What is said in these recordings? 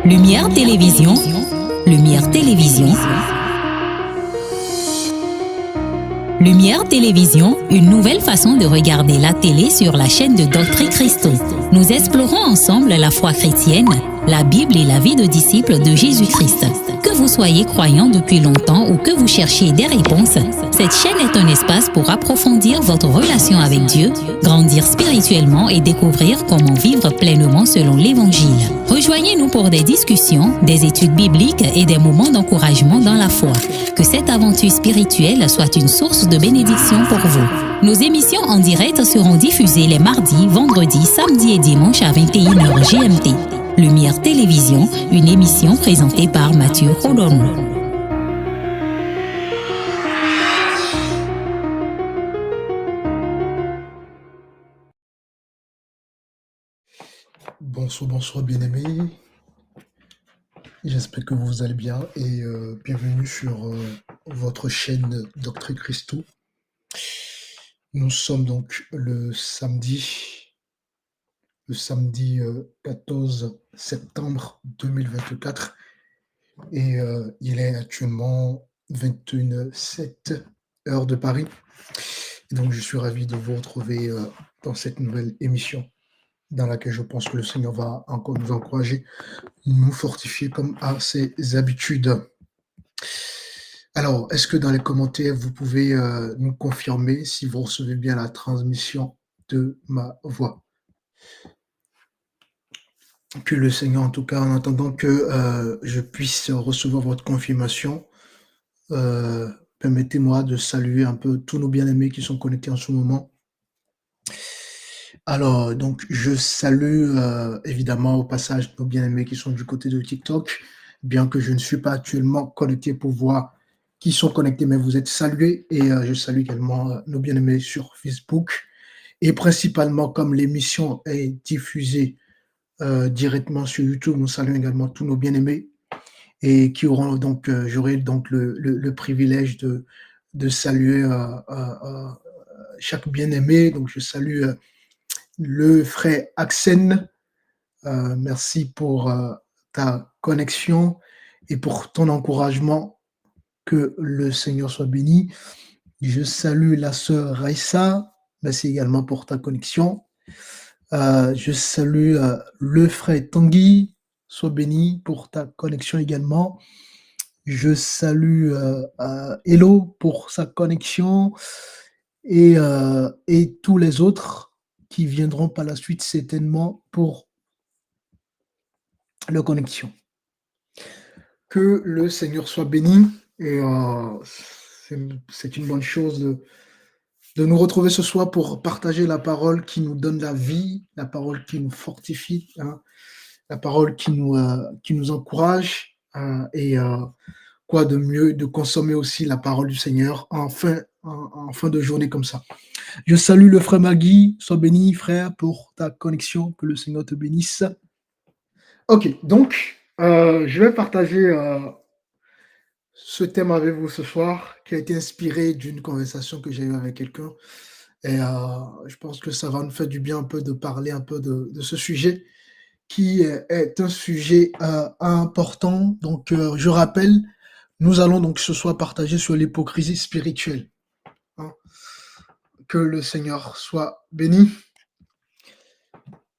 Lumière Télévision, Lumière Télévision, Lumière Télévision, une nouvelle façon de regarder la télé sur la chaîne de Doctrine Christo. Nous explorons ensemble la foi chrétienne, la Bible et la vie de disciples de Jésus-Christ. Que vous soyez croyant depuis longtemps ou que vous cherchiez des réponses, cette chaîne est un espace pour approfondir votre relation avec Dieu, grandir spirituellement et découvrir comment vivre pleinement selon l'Évangile. Rejoignez-nous pour des discussions, des études bibliques et des moments d'encouragement dans la foi. Que cette aventure spirituelle soit une source de bénédiction pour vous. Nos émissions en direct seront diffusées les mardis, vendredis, samedis et dimanches à 21h GMT. Lumière Télévision, une émission présentée par Mathieu Rodon. Bonsoir bien-aimés. J'espère que vous allez bien et bienvenue sur votre chaîne Doctrine Christo. Nous sommes donc le samedi 14 septembre 2024 et il est actuellement 21h07 heure de Paris. Et donc je suis ravi de vous retrouver dans cette nouvelle émission dans laquelle je pense que le Seigneur va encore nous encourager, nous fortifier comme à ses habitudes. Alors, est-ce que dans les commentaires, vous pouvez nous confirmer si vous recevez bien la transmission de ma voix? Que le Seigneur, en tout cas, en attendant que je puisse recevoir votre confirmation, permettez-moi de saluer un peu tous nos bien-aimés qui sont connectés en ce moment. Alors, donc, je salue évidemment au passage nos bien-aimés qui sont du côté de TikTok, bien que je ne suis pas actuellement connecté pour voir qui sont connectés, mais vous êtes salués. Et je salue également nos bien-aimés sur Facebook. Et principalement, comme l'émission est diffusée directement sur YouTube, nous saluons également tous nos bien-aimés et qui auront donc, j'aurai donc le privilège de saluer chaque bien-aimé. Donc, je salue le frère Axen, merci pour ta connexion et pour ton encouragement. Que le Seigneur soit béni. Je salue la sœur Raissa, merci également pour ta connexion. Je salue le frère Tanguy, sois béni pour ta connexion également. Je salue Hello pour sa connexion et tous les autres qui viendront par la suite certainement pour leur connexion. Que le Seigneur soit béni et c'est une bonne chose de nous retrouver ce soir pour partager la parole qui nous donne la vie, la parole qui nous fortifie, hein, la parole qui nous encourage et quoi de mieux de consommer aussi la parole du Seigneur en fin de journée comme ça. Je salue le frère Magui, sois béni frère pour ta connexion, que le Seigneur te bénisse. Ok, donc je vais partager ce thème avec vous ce soir qui a été inspiré d'une conversation que j'ai eue avec quelqu'un et je pense que ça va nous faire du bien un peu de parler un peu de ce sujet qui est un sujet important. Donc je rappelle, nous allons donc ce soir partager sur l'hypocrisie spirituelle. Hein. Que le Seigneur soit béni.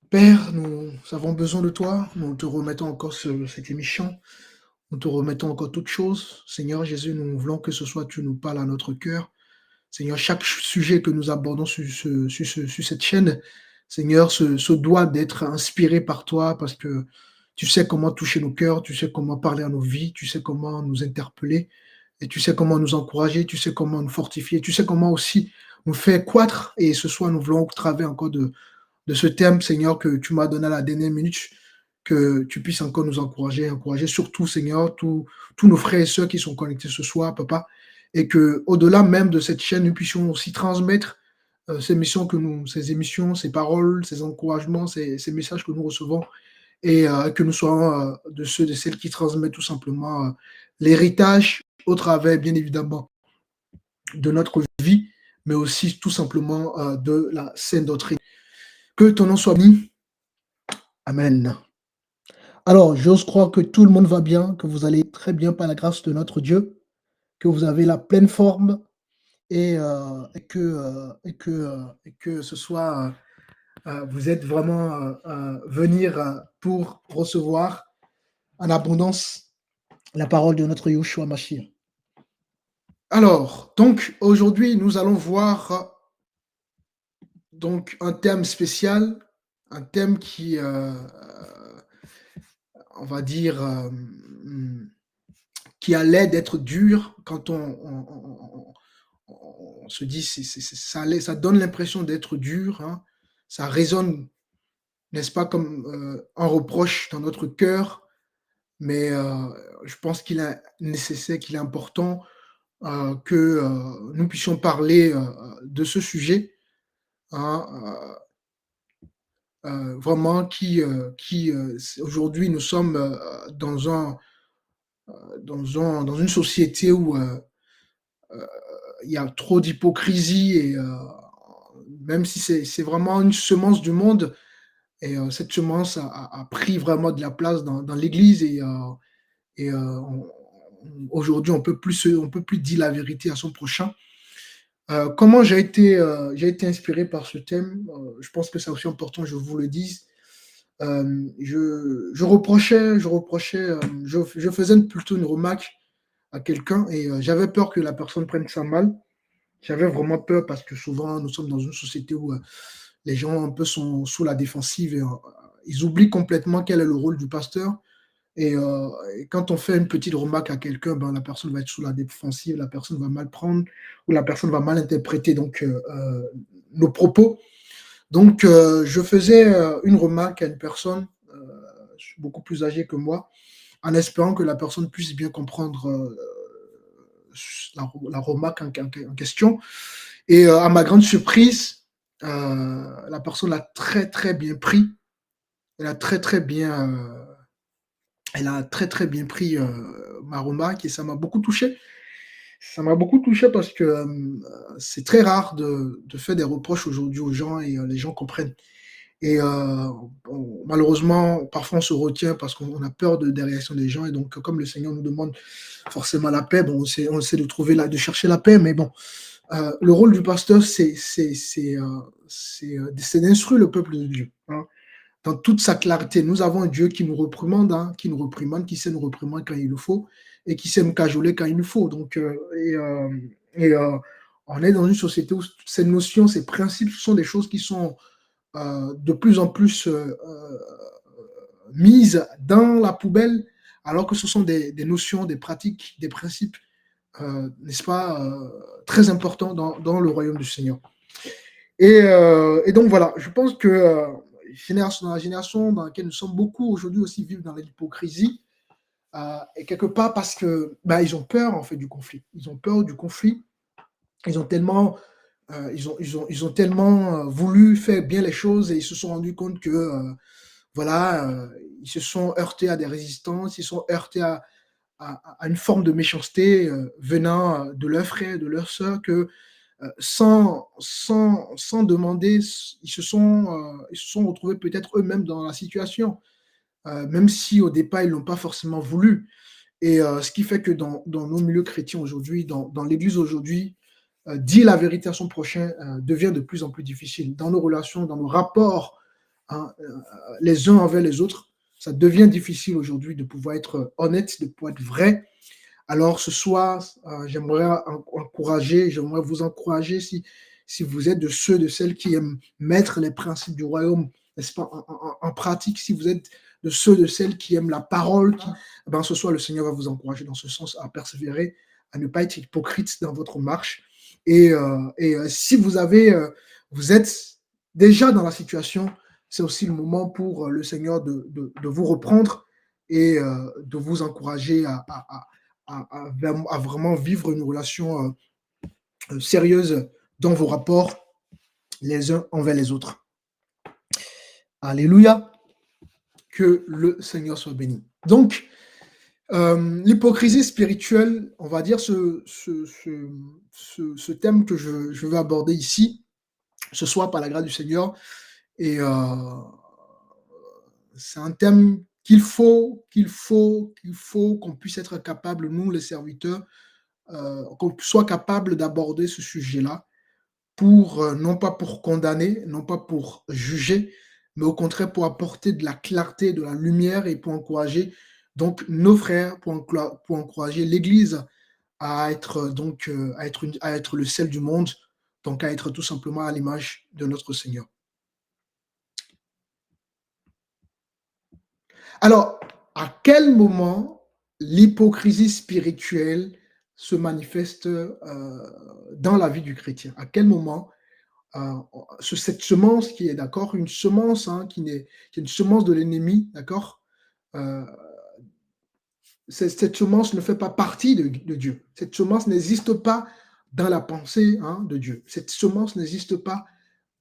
Père, nous avons besoin de toi. Nous te remettons encore cette émission. Nous te remettons encore toutes choses. Seigneur Jésus, nous voulons que ce soit tu nous parles à notre cœur. Seigneur, chaque sujet que nous abordons sur cette chaîne, Seigneur, se doit d'être inspiré par toi parce que tu sais comment toucher nos cœurs, tu sais comment parler à nos vies, tu sais comment nous interpeller et tu sais comment nous encourager, tu sais comment nous fortifier, tu sais comment aussi nous faire croître. Et ce soir, nous voulons au travers encore de ce thème, Seigneur, que tu m'as donné à la dernière minute, que tu puisses encore nous encourager surtout, Seigneur, tous nos frères et sœurs qui sont connectés ce soir, Papa, et que au-delà même de cette chaîne, nous puissions aussi transmettre ces émissions, ces paroles, ces encouragements, ces messages que nous recevons, et que nous soyons de ceux et celles qui transmettent tout simplement l'héritage au travers, bien évidemment, de notre vie, mais aussi tout simplement de la saine doctrine. Que ton nom soit béni. Amen. Alors, j'ose croire que tout le monde va bien, que vous allez très bien par la grâce de notre Dieu, que vous avez la pleine forme et que ce soit, vous êtes vraiment venir pour recevoir en abondance la parole de notre Yeshua Mashiach. Alors, donc aujourd'hui, nous allons voir donc un thème spécial, un thème qui, on va dire, qui a l'air d'être dur quand on se dit, ça donne l'impression d'être dur, hein. Ça résonne, n'est-ce pas, comme un reproche dans notre cœur, mais je pense qu'il est nécessaire, qu'il est important que nous puissions parler de ce sujet, hein, vraiment aujourd'hui, nous sommes dans une société où il y a trop d'hypocrisie et même si c'est vraiment une semence du monde et cette semence a pris vraiment de la place dans l'église aujourd'hui on peut plus dire la vérité à son prochain. Comment j'ai été inspiré par ce thème, je pense que c'est aussi important que je vous le dise. Je faisais plutôt une remarque à quelqu'un et j'avais peur que la personne prenne ça mal. J'avais vraiment peur parce que souvent, nous sommes dans une société où les gens un peu sont sous la défensive et ils oublient complètement quel est le rôle du pasteur. Et quand on fait une petite remarque à quelqu'un, ben, la personne va être sous la défensive, la personne va mal prendre ou la personne va mal interpréter nos propos. Donc, je faisais une remarque à une personne beaucoup plus âgée que moi, en espérant que la personne puisse bien comprendre la remarque en question. Et à ma grande surprise, la personne l'a très très bien pris. Elle a très très bien, elle a très très bien pris ma remarque et ça m'a beaucoup touché. Ça m'a beaucoup touché parce que c'est très rare de faire des reproches aujourd'hui aux gens et les gens comprennent. Et malheureusement, parfois on se retient parce qu'on a peur des réactions des gens. Et donc, comme le Seigneur nous demande forcément la paix, bon, on essaie de chercher la paix, mais bon, le rôle du pasteur, c'est d'instruire le peuple de Dieu, hein, dans toute sa clarté. Nous avons un Dieu qui nous reprimande, hein, qui sait nous reprimander quand il le faut, et qui sait nous cajoler quand il le faut. Donc, on est dans une société où ces notions, ces principes, ce sont des choses qui sont de plus en plus mises dans la poubelle, alors que ce sont des notions, des pratiques, des principes, n'est-ce pas, très importants dans le royaume du Seigneur. Et donc voilà, je pense que dans la génération dans laquelle nous sommes, beaucoup aujourd'hui aussi vivent dans l'hypocrisie, et quelque part parce que ils ont peur en fait du conflit. Ils ont peur du conflit. Ils ont tellement ils ont tellement voulu faire bien les choses et ils se sont rendus compte que voilà, ils se sont heurtés à des résistances, ils se sont heurtés à une forme de méchanceté venant de leurs frères, de leurs sœurs, que sans demander, ils se sont retrouvés peut-être eux-mêmes dans la situation, même si au départ ils l'ont pas forcément voulu. Et ce qui fait que dans nos milieux chrétiens aujourd'hui, dans l'Église aujourd'hui, dire la vérité à son prochain devient de plus en plus difficile. Dans nos relations, dans nos rapports, hein, les uns envers les autres, ça devient difficile aujourd'hui de pouvoir être honnête, de pouvoir être vrai. Alors ce soir, j'aimerais vous encourager si vous êtes de celles qui aiment mettre les principes du royaume, n'est-ce pas, en pratique, si vous êtes de celles qui aiment la parole, ce soir le Seigneur va vous encourager dans ce sens à persévérer, à ne pas être hypocrite dans votre marche. Si vous êtes déjà dans la situation, c'est aussi le moment pour le Seigneur de vous reprendre et de vous encourager à vraiment vivre une relation sérieuse dans vos rapports les uns envers les autres. Alléluia, que le Seigneur soit béni. Donc, l'hypocrisie spirituelle, on va dire ce thème que je veux aborder ici, ce soir par la grâce du Seigneur, et c'est un thème qu'on puisse être capable, nous les serviteurs, qu'on soit capable d'aborder ce sujet-là non pas pour condamner, non pas pour juger, mais au contraire pour apporter de la clarté, de la lumière et pour encourager donc nos frères, pour encourager l'Église à être à être le sel du monde, donc à être tout simplement à l'image de notre Seigneur. Alors, à quel moment l'hypocrisie spirituelle se manifeste dans la vie du chrétien? À quel moment cette semence qui est d'accord, une semence qui est une semence de l'ennemi, d'accord? Euh, cette semence ne fait pas partie de Dieu. Cette semence n'existe pas dans la pensée de Dieu. Cette semence n'existe pas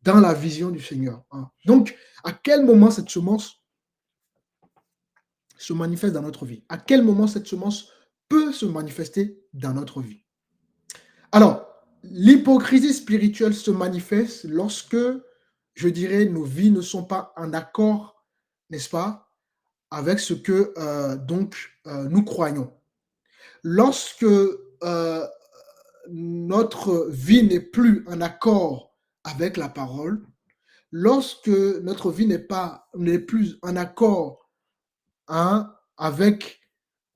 dans la vision du Seigneur. Donc, à quel moment cette semence se manifeste dans notre vie? À quel moment cette semence peut se manifester dans notre vie? Alors, l'hypocrisie spirituelle se manifeste lorsque, je dirais, nos vies ne sont pas en accord, n'est-ce pas, avec ce que nous croyons. Lorsque notre vie n'est plus en accord avec la parole, lorsque notre vie n'est plus en accord avec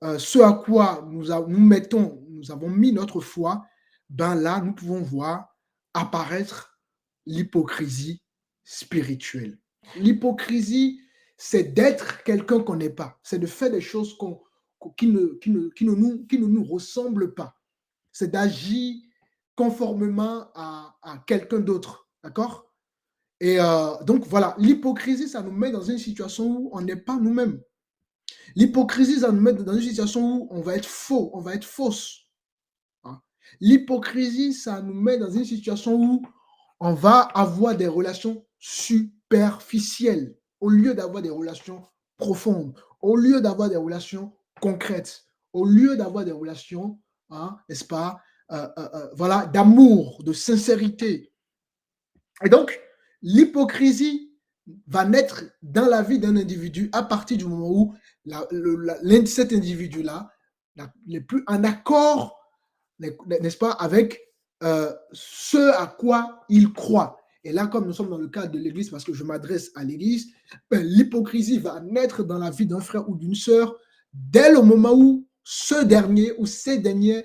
ce à quoi nous avons mis notre foi, ben là, nous pouvons voir apparaître l'hypocrisie spirituelle. L'hypocrisie, c'est d'être quelqu'un qu'on n'est pas. C'est de faire des choses qui ne nous ressemblent pas. C'est d'agir conformément à quelqu'un d'autre. D'accord? Et donc, voilà, l'hypocrisie, ça nous met dans une situation où on n'est pas nous-mêmes. L'hypocrisie, ça nous met dans une situation où on va être faux, on va être fausse. L'hypocrisie, ça nous met dans une situation où on va avoir des relations superficielles au lieu d'avoir des relations profondes, au lieu d'avoir des relations concrètes, au lieu d'avoir des relations, n'est-ce pas, voilà, d'amour, de sincérité. Et donc, l'hypocrisie va naître dans la vie d'un individu à partir du moment où cet individu-là n'est plus en accord, n'est-ce pas, avec ce à quoi il croit. Et là, comme nous sommes dans le cadre de l'Église, parce que je m'adresse à l'Église, l'hypocrisie va naître dans la vie d'un frère ou d'une sœur dès le moment où ce dernier ou ces derniers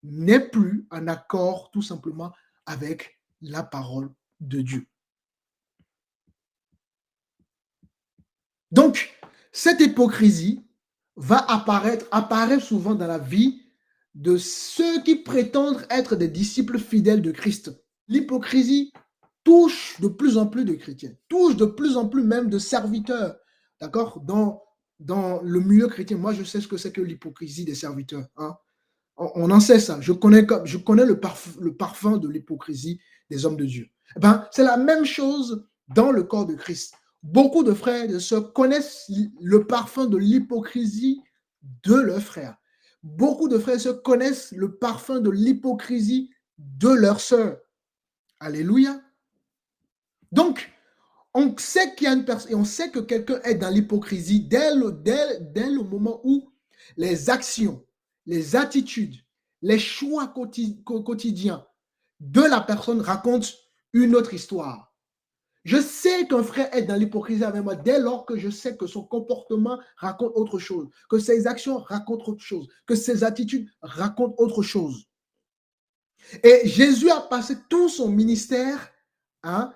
n'est plus en accord tout simplement avec la parole de Dieu. Donc, cette hypocrisie apparaît souvent dans la vie de ceux qui prétendent être des disciples fidèles de Christ. L'hypocrisie touche de plus en plus de chrétiens, touche de plus en plus même de serviteurs, d'accord, dans le milieu chrétien. Moi, je sais ce que c'est que l'hypocrisie des serviteurs. On en sait ça. Je connais le parfum de l'hypocrisie des hommes de Dieu. C'est la même chose dans le corps de Christ. Beaucoup de frères et de sœurs connaissent le parfum de l'hypocrisie de leurs frères. Beaucoup de frères et sœurs connaissent le parfum de l'hypocrisie de leurs sœurs. Alléluia. Donc, on sait qu'il y a une personne, et on sait que quelqu'un est dans l'hypocrisie dès le moment où les actions, les attitudes, les choix quotidiens de la personne racontent une autre histoire. Je sais qu'un frère est dans l'hypocrisie avec moi dès lors que je sais que son comportement raconte autre chose, que ses actions racontent autre chose, que ses attitudes racontent autre chose. Et Jésus a passé tout son ministère à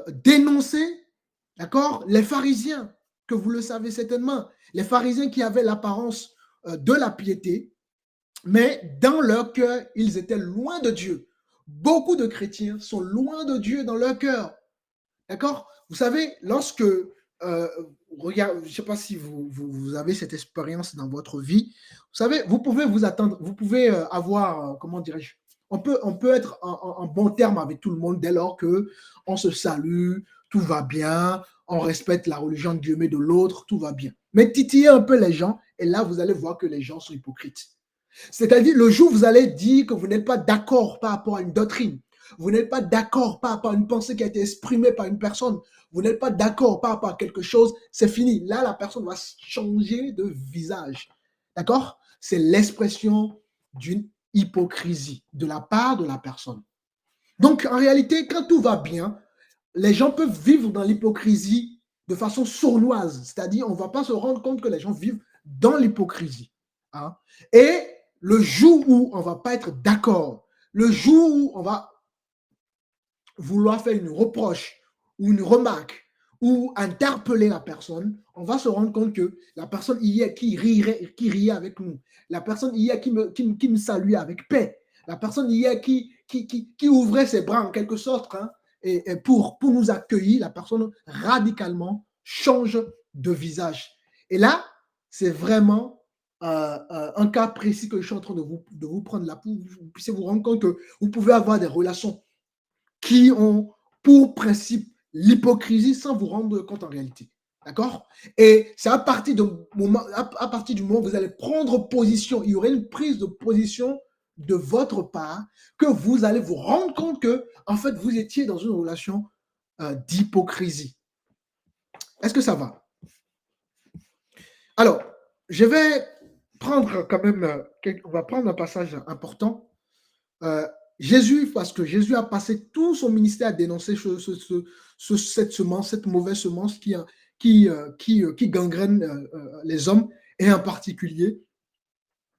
dénoncer, d'accord, les pharisiens, que vous le savez certainement, les pharisiens qui avaient l'apparence de la piété, mais dans leur cœur, ils étaient loin de Dieu. Beaucoup de chrétiens sont loin de Dieu dans leur cœur. D'accord? Vous savez, lorsque, regarde, je ne sais pas si vous avez cette expérience dans votre vie, vous savez, vous pouvez vous attendre, vous pouvez avoir, comment dirais-je, on peut être en bon terme avec tout le monde dès lors qu'on se salue, tout va bien, on respecte la religion de Dieu, mais de l'autre, tout va bien. Mais titillez un peu les gens, et là, vous allez voir que les gens sont hypocrites. C'est-à-dire, le jour où vous allez dire que vous n'êtes pas d'accord par rapport à une doctrine, vous n'êtes pas d'accord par rapport à une pensée qui a été exprimée par une personne, vous n'êtes pas d'accord par rapport à quelque chose, c'est fini. Là, la personne va changer de visage. D'accord? C'est l'expression d'une hypocrisie de la part de la personne. Donc, en réalité, quand tout va bien, les gens peuvent vivre dans l'hypocrisie de façon sournoise. C'est-à-dire, on ne va pas se rendre compte que les gens vivent dans l'hypocrisie. Hein? Et le jour où on ne va pas être d'accord, le jour où on va vouloir faire une reproche ou une remarque ou interpeller la personne, on va se rendre compte que la personne hier qui riait avec nous, la personne hier qui me saluait avec paix, la personne hier qui ouvrait ses bras en quelque sorte, hein, et pour nous accueillir, la personne radicalement change de visage. Et là, c'est vraiment un cas précis que je suis en train de vous prendre là pour que vous puissiez vous rendre compte que vous pouvez avoir des relations qui ont pour principe l'hypocrisie sans vous rendre compte en réalité. D'accord? Et c'est à partir du moment où vous allez prendre position, il y aurait une prise de position de votre part que vous allez vous rendre compte que, en fait, vous étiez dans une relation d'hypocrisie. Est-ce que ça va? Alors, je vais prendre quand même, on va prendre un passage important. Jésus, parce que Jésus a passé tout son ministère à dénoncer cette semence, cette mauvaise semence qui gangrène les hommes, et en particulier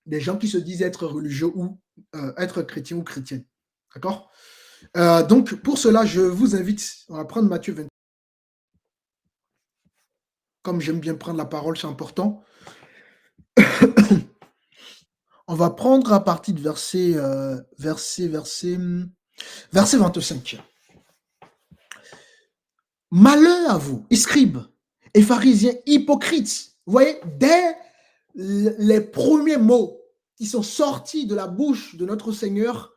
des gens qui se disent être religieux ou être chrétiens ou chrétiennes. D'accord? Donc, pour cela, je vous invite, on va prendre Matthieu 20. Comme j'aime bien prendre la parole, c'est important. On va prendre à partir de verset 25. Malheur à vous, scribes et pharisiens hypocrites. Vous voyez, dès les premiers mots qui sont sortis de la bouche de notre Seigneur,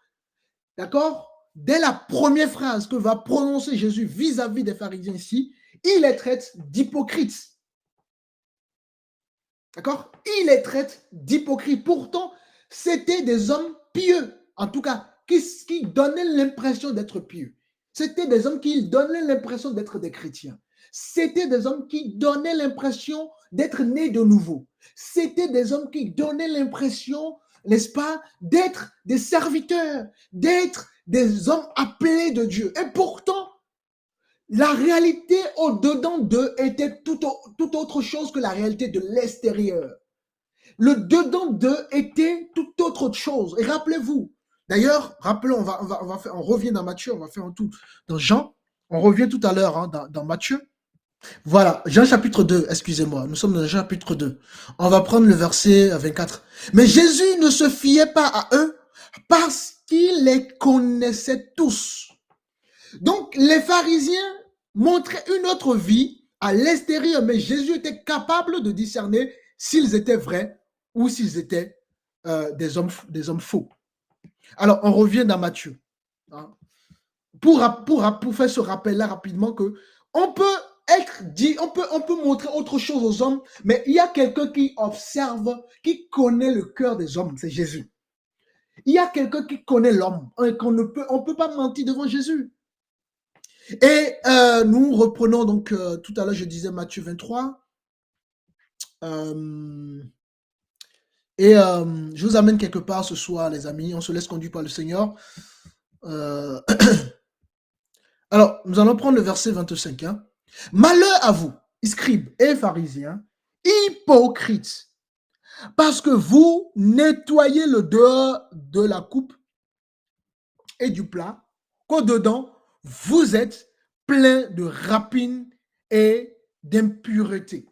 d'accord? Dès la première phrase que va prononcer Jésus vis-à-vis des pharisiens ici, il les traite d'hypocrites. D'accord? Il les traite d'hypocrites. Pourtant, c'était des hommes pieux, en tout cas, qui donnaient l'impression d'être pieux. C'était des hommes qui donnaient l'impression d'être des chrétiens. C'était des hommes qui donnaient l'impression d'être nés de nouveau. C'était des hommes qui donnaient l'impression, n'est-ce pas, d'être des serviteurs, d'être des hommes appelés de Dieu. Et pourtant, la réalité au-dedans d'eux était tout autre chose que la réalité de l'extérieur. Le dedans d'eux était tout autre chose. Et rappelez-vous, d'ailleurs, rappelons, on revient dans Matthieu, on va faire un tour dans Jean. On revient tout à l'heure hein, dans Matthieu. Voilà, Jean chapitre 2, excusez-moi, nous sommes dans Jean chapitre 2. On va prendre le verset 24. Mais Jésus ne se fiait pas à eux parce qu'il les connaissait tous. Donc, les pharisiens montraient une autre vie à l'extérieur, mais Jésus était capable de discerner s'ils étaient vrais ou s'ils étaient des hommes faux. Alors, on revient dans Matthieu. Hein, pour faire ce rappel-là rapidement que on peut on peut montrer autre chose aux hommes, mais il y a quelqu'un qui observe, qui connaît le cœur des hommes, c'est Jésus. Il y a quelqu'un qui connaît l'homme, on ne peut pas mentir devant Jésus. Et nous reprenons donc, tout à l'heure je disais Matthieu 23, et je vous amène quelque part ce soir les amis, on se laisse conduire par le Seigneur. Alors, nous allons prendre le verset 25. Hein. Malheur à vous, scribes et pharisiens, hypocrites, parce que vous nettoyez le dehors de la coupe et du plat, qu'au-dedans, vous êtes plein de rapines et d'impureté.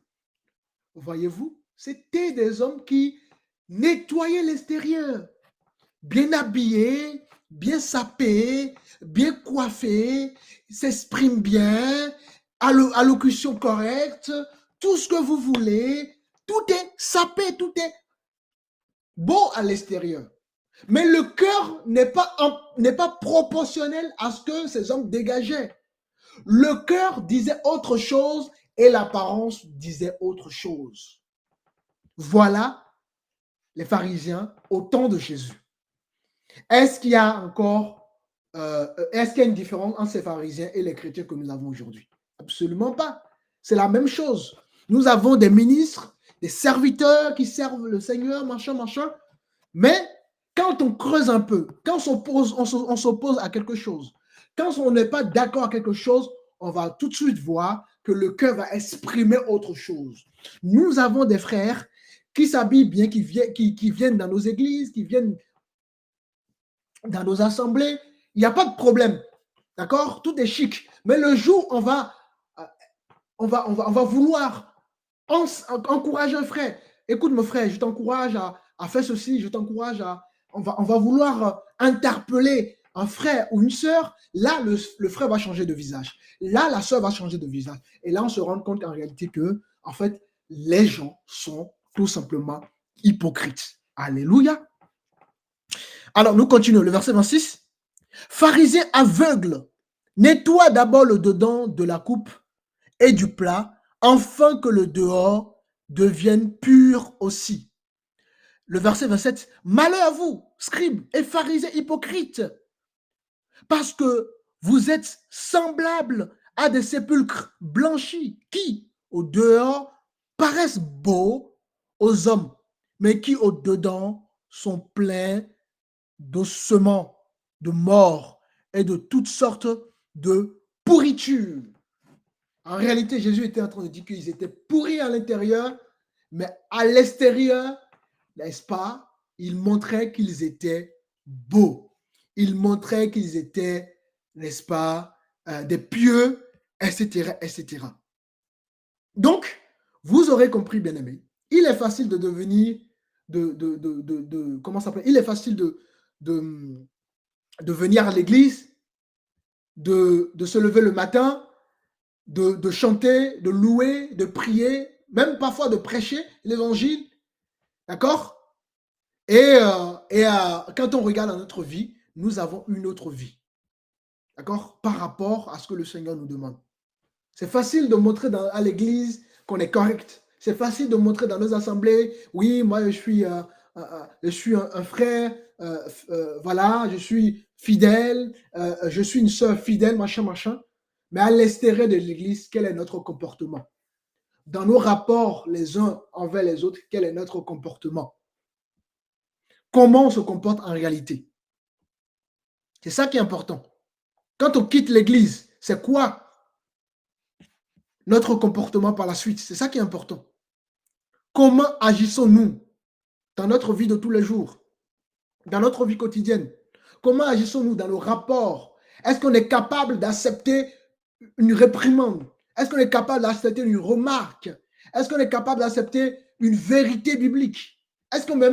Voyez-vous, c'était des hommes qui nettoyaient l'extérieur, bien habillés, bien sapés, bien coiffés, s'expriment bien, allocution correcte, tout ce que vous voulez, tout est sapé, tout est beau à l'extérieur. Mais le cœur n'est pas proportionnel à ce que ces hommes dégageaient. Le cœur disait autre chose et l'apparence disait autre chose. Voilà les pharisiens au temps de Jésus. Est-ce qu'il y a encore est-ce qu'il y a une différence entre ces pharisiens et les chrétiens que nous avons aujourd'hui? Absolument pas. C'est la même chose. Nous avons des ministres, des serviteurs qui servent le Seigneur, machin, machin. Mais quand on creuse un peu, quand on s'oppose à quelque chose, quand on n'est pas d'accord à quelque chose, on va tout de suite voir que le cœur va exprimer autre chose. Nous avons des frères qui s'habillent bien, qui viennent dans nos églises, qui viennent dans nos assemblées. Il n'y a pas de problème. D'accord? Tout est chic. Mais le jour où on va vouloir encourager un frère. Écoute, mon frère, je t'encourage à faire ceci, je t'encourage à. On va vouloir interpeller un frère ou une sœur. Là, le frère va changer de visage. Là, la sœur va changer de visage. Et là, on se rend compte en réalité que, en fait, les gens sont tout simplement hypocrites. Alléluia. Alors, nous continuons. Le verset 26. Pharisien aveugle, nettoie d'abord le dedans de la coupe et du plat, afin que le dehors devienne pur aussi. Le verset 27, malheur à vous, scribes et pharisiens hypocrites, parce que vous êtes semblables à des sépulcres blanchis qui, au dehors, paraissent beaux aux hommes, mais qui, au dedans, sont pleins d'ossements, de mort et de toutes sortes de pourritures. En réalité, Jésus était en train de dire qu'ils étaient pourris à l'intérieur, mais à l'extérieur, n'est-ce pas, il montrait qu'ils étaient beaux. Il montrait qu'ils étaient, n'est-ce pas, des pieux, etc., etc. Donc, vous aurez compris, bien-aimés, il est facile de devenir, comment ça s'appelle? Il est facile de venir à l'église, de se lever le matin, de chanter, de louer, de prier, même parfois de prêcher l'évangile, d'accord? Et quand on regarde dans notre vie, nous avons une autre vie, d'accord? Par rapport à ce que le Seigneur nous demande. C'est facile de montrer à l'église qu'on est correct. C'est facile de montrer dans nos assemblées, oui, moi je suis un frère, voilà, je suis fidèle, je suis une sœur fidèle, machin, machin. Mais à l'extérieur de l'église, quel est notre comportement? Dans nos rapports les uns envers les autres, quel est notre comportement? Comment on se comporte en réalité? C'est ça qui est important. Quand on quitte l'église, c'est quoi notre comportement par la suite? C'est ça qui est important. Comment agissons-nous dans notre vie de tous les jours, dans notre vie quotidienne? Comment agissons-nous dans nos rapports? Est-ce qu'on est capable d'accepter une réprimande? Est-ce qu'on est capable d'accepter une remarque? Est-ce qu'on est capable d'accepter une vérité biblique? Est-ce qu'on est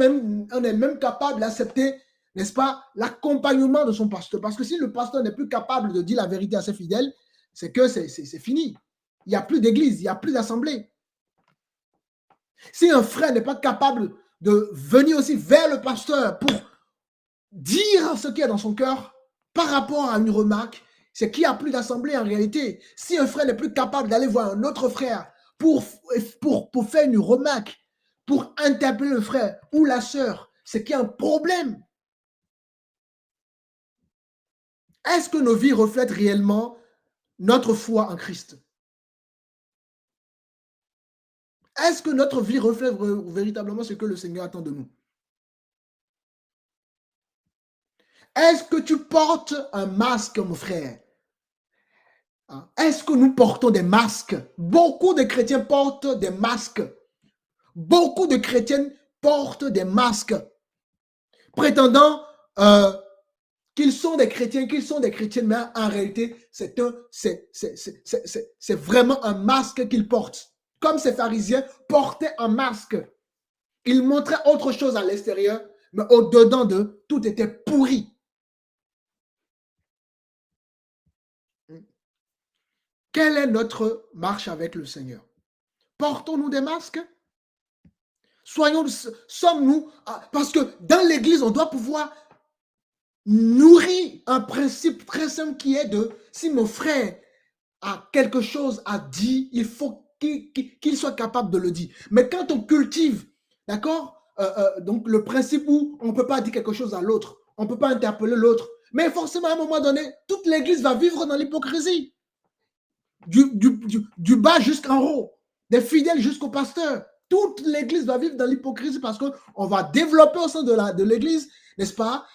même capable d'accepter, n'est-ce pas, l'accompagnement de son pasteur? Parce que si le pasteur n'est plus capable de dire la vérité à ses fidèles, c'est que c'est fini. Il n'y a plus d'église, il n'y a plus d'assemblée. Si un frère n'est pas capable de venir aussi vers le pasteur pour dire ce qu'il y a dans son cœur par rapport à une remarque, c'est qu'il n'y a plus d'assemblée en réalité. Si un frère n'est plus capable d'aller voir un autre frère pour faire une remarque, pour interpeller le frère ou la sœur, c'est qu'il y a un problème. Est-ce que nos vies reflètent réellement notre foi en Christ? Est-ce que notre vie reflète véritablement ce que le Seigneur attend de nous? Est-ce que tu portes un masque, mon frère? Est-ce que nous portons des masques? Beaucoup de chrétiens portent des masques. Beaucoup de chrétiennes portent des masques, prétendant qu'ils sont des chrétiens, qu'ils sont des chrétiennes, mais en réalité, c'est vraiment un masque qu'ils portent. Comme ces pharisiens portaient un masque. Ils montraient autre chose à l'extérieur, mais au-dedans d'eux, tout était pourri. Quelle est notre marche avec le Seigneur? Portons-nous des masques? Sommes-nous, parce que dans l'église, on doit pouvoir nourrir un principe très simple qui est de, si mon frère a quelque chose à dire, il faut qu'il soit capable de le dire. Mais quand on cultive, d'accord, donc le principe où on ne peut pas dire quelque chose à l'autre, on ne peut pas interpeller l'autre, Mais forcément, à un moment donné, toute l'Église va vivre dans l'hypocrisie. Du bas jusqu'en haut, des fidèles jusqu'au pasteur. Toute l'Église va vivre dans l'hypocrisie parce qu'on va développer au sein de l'Église, n'est-ce pas,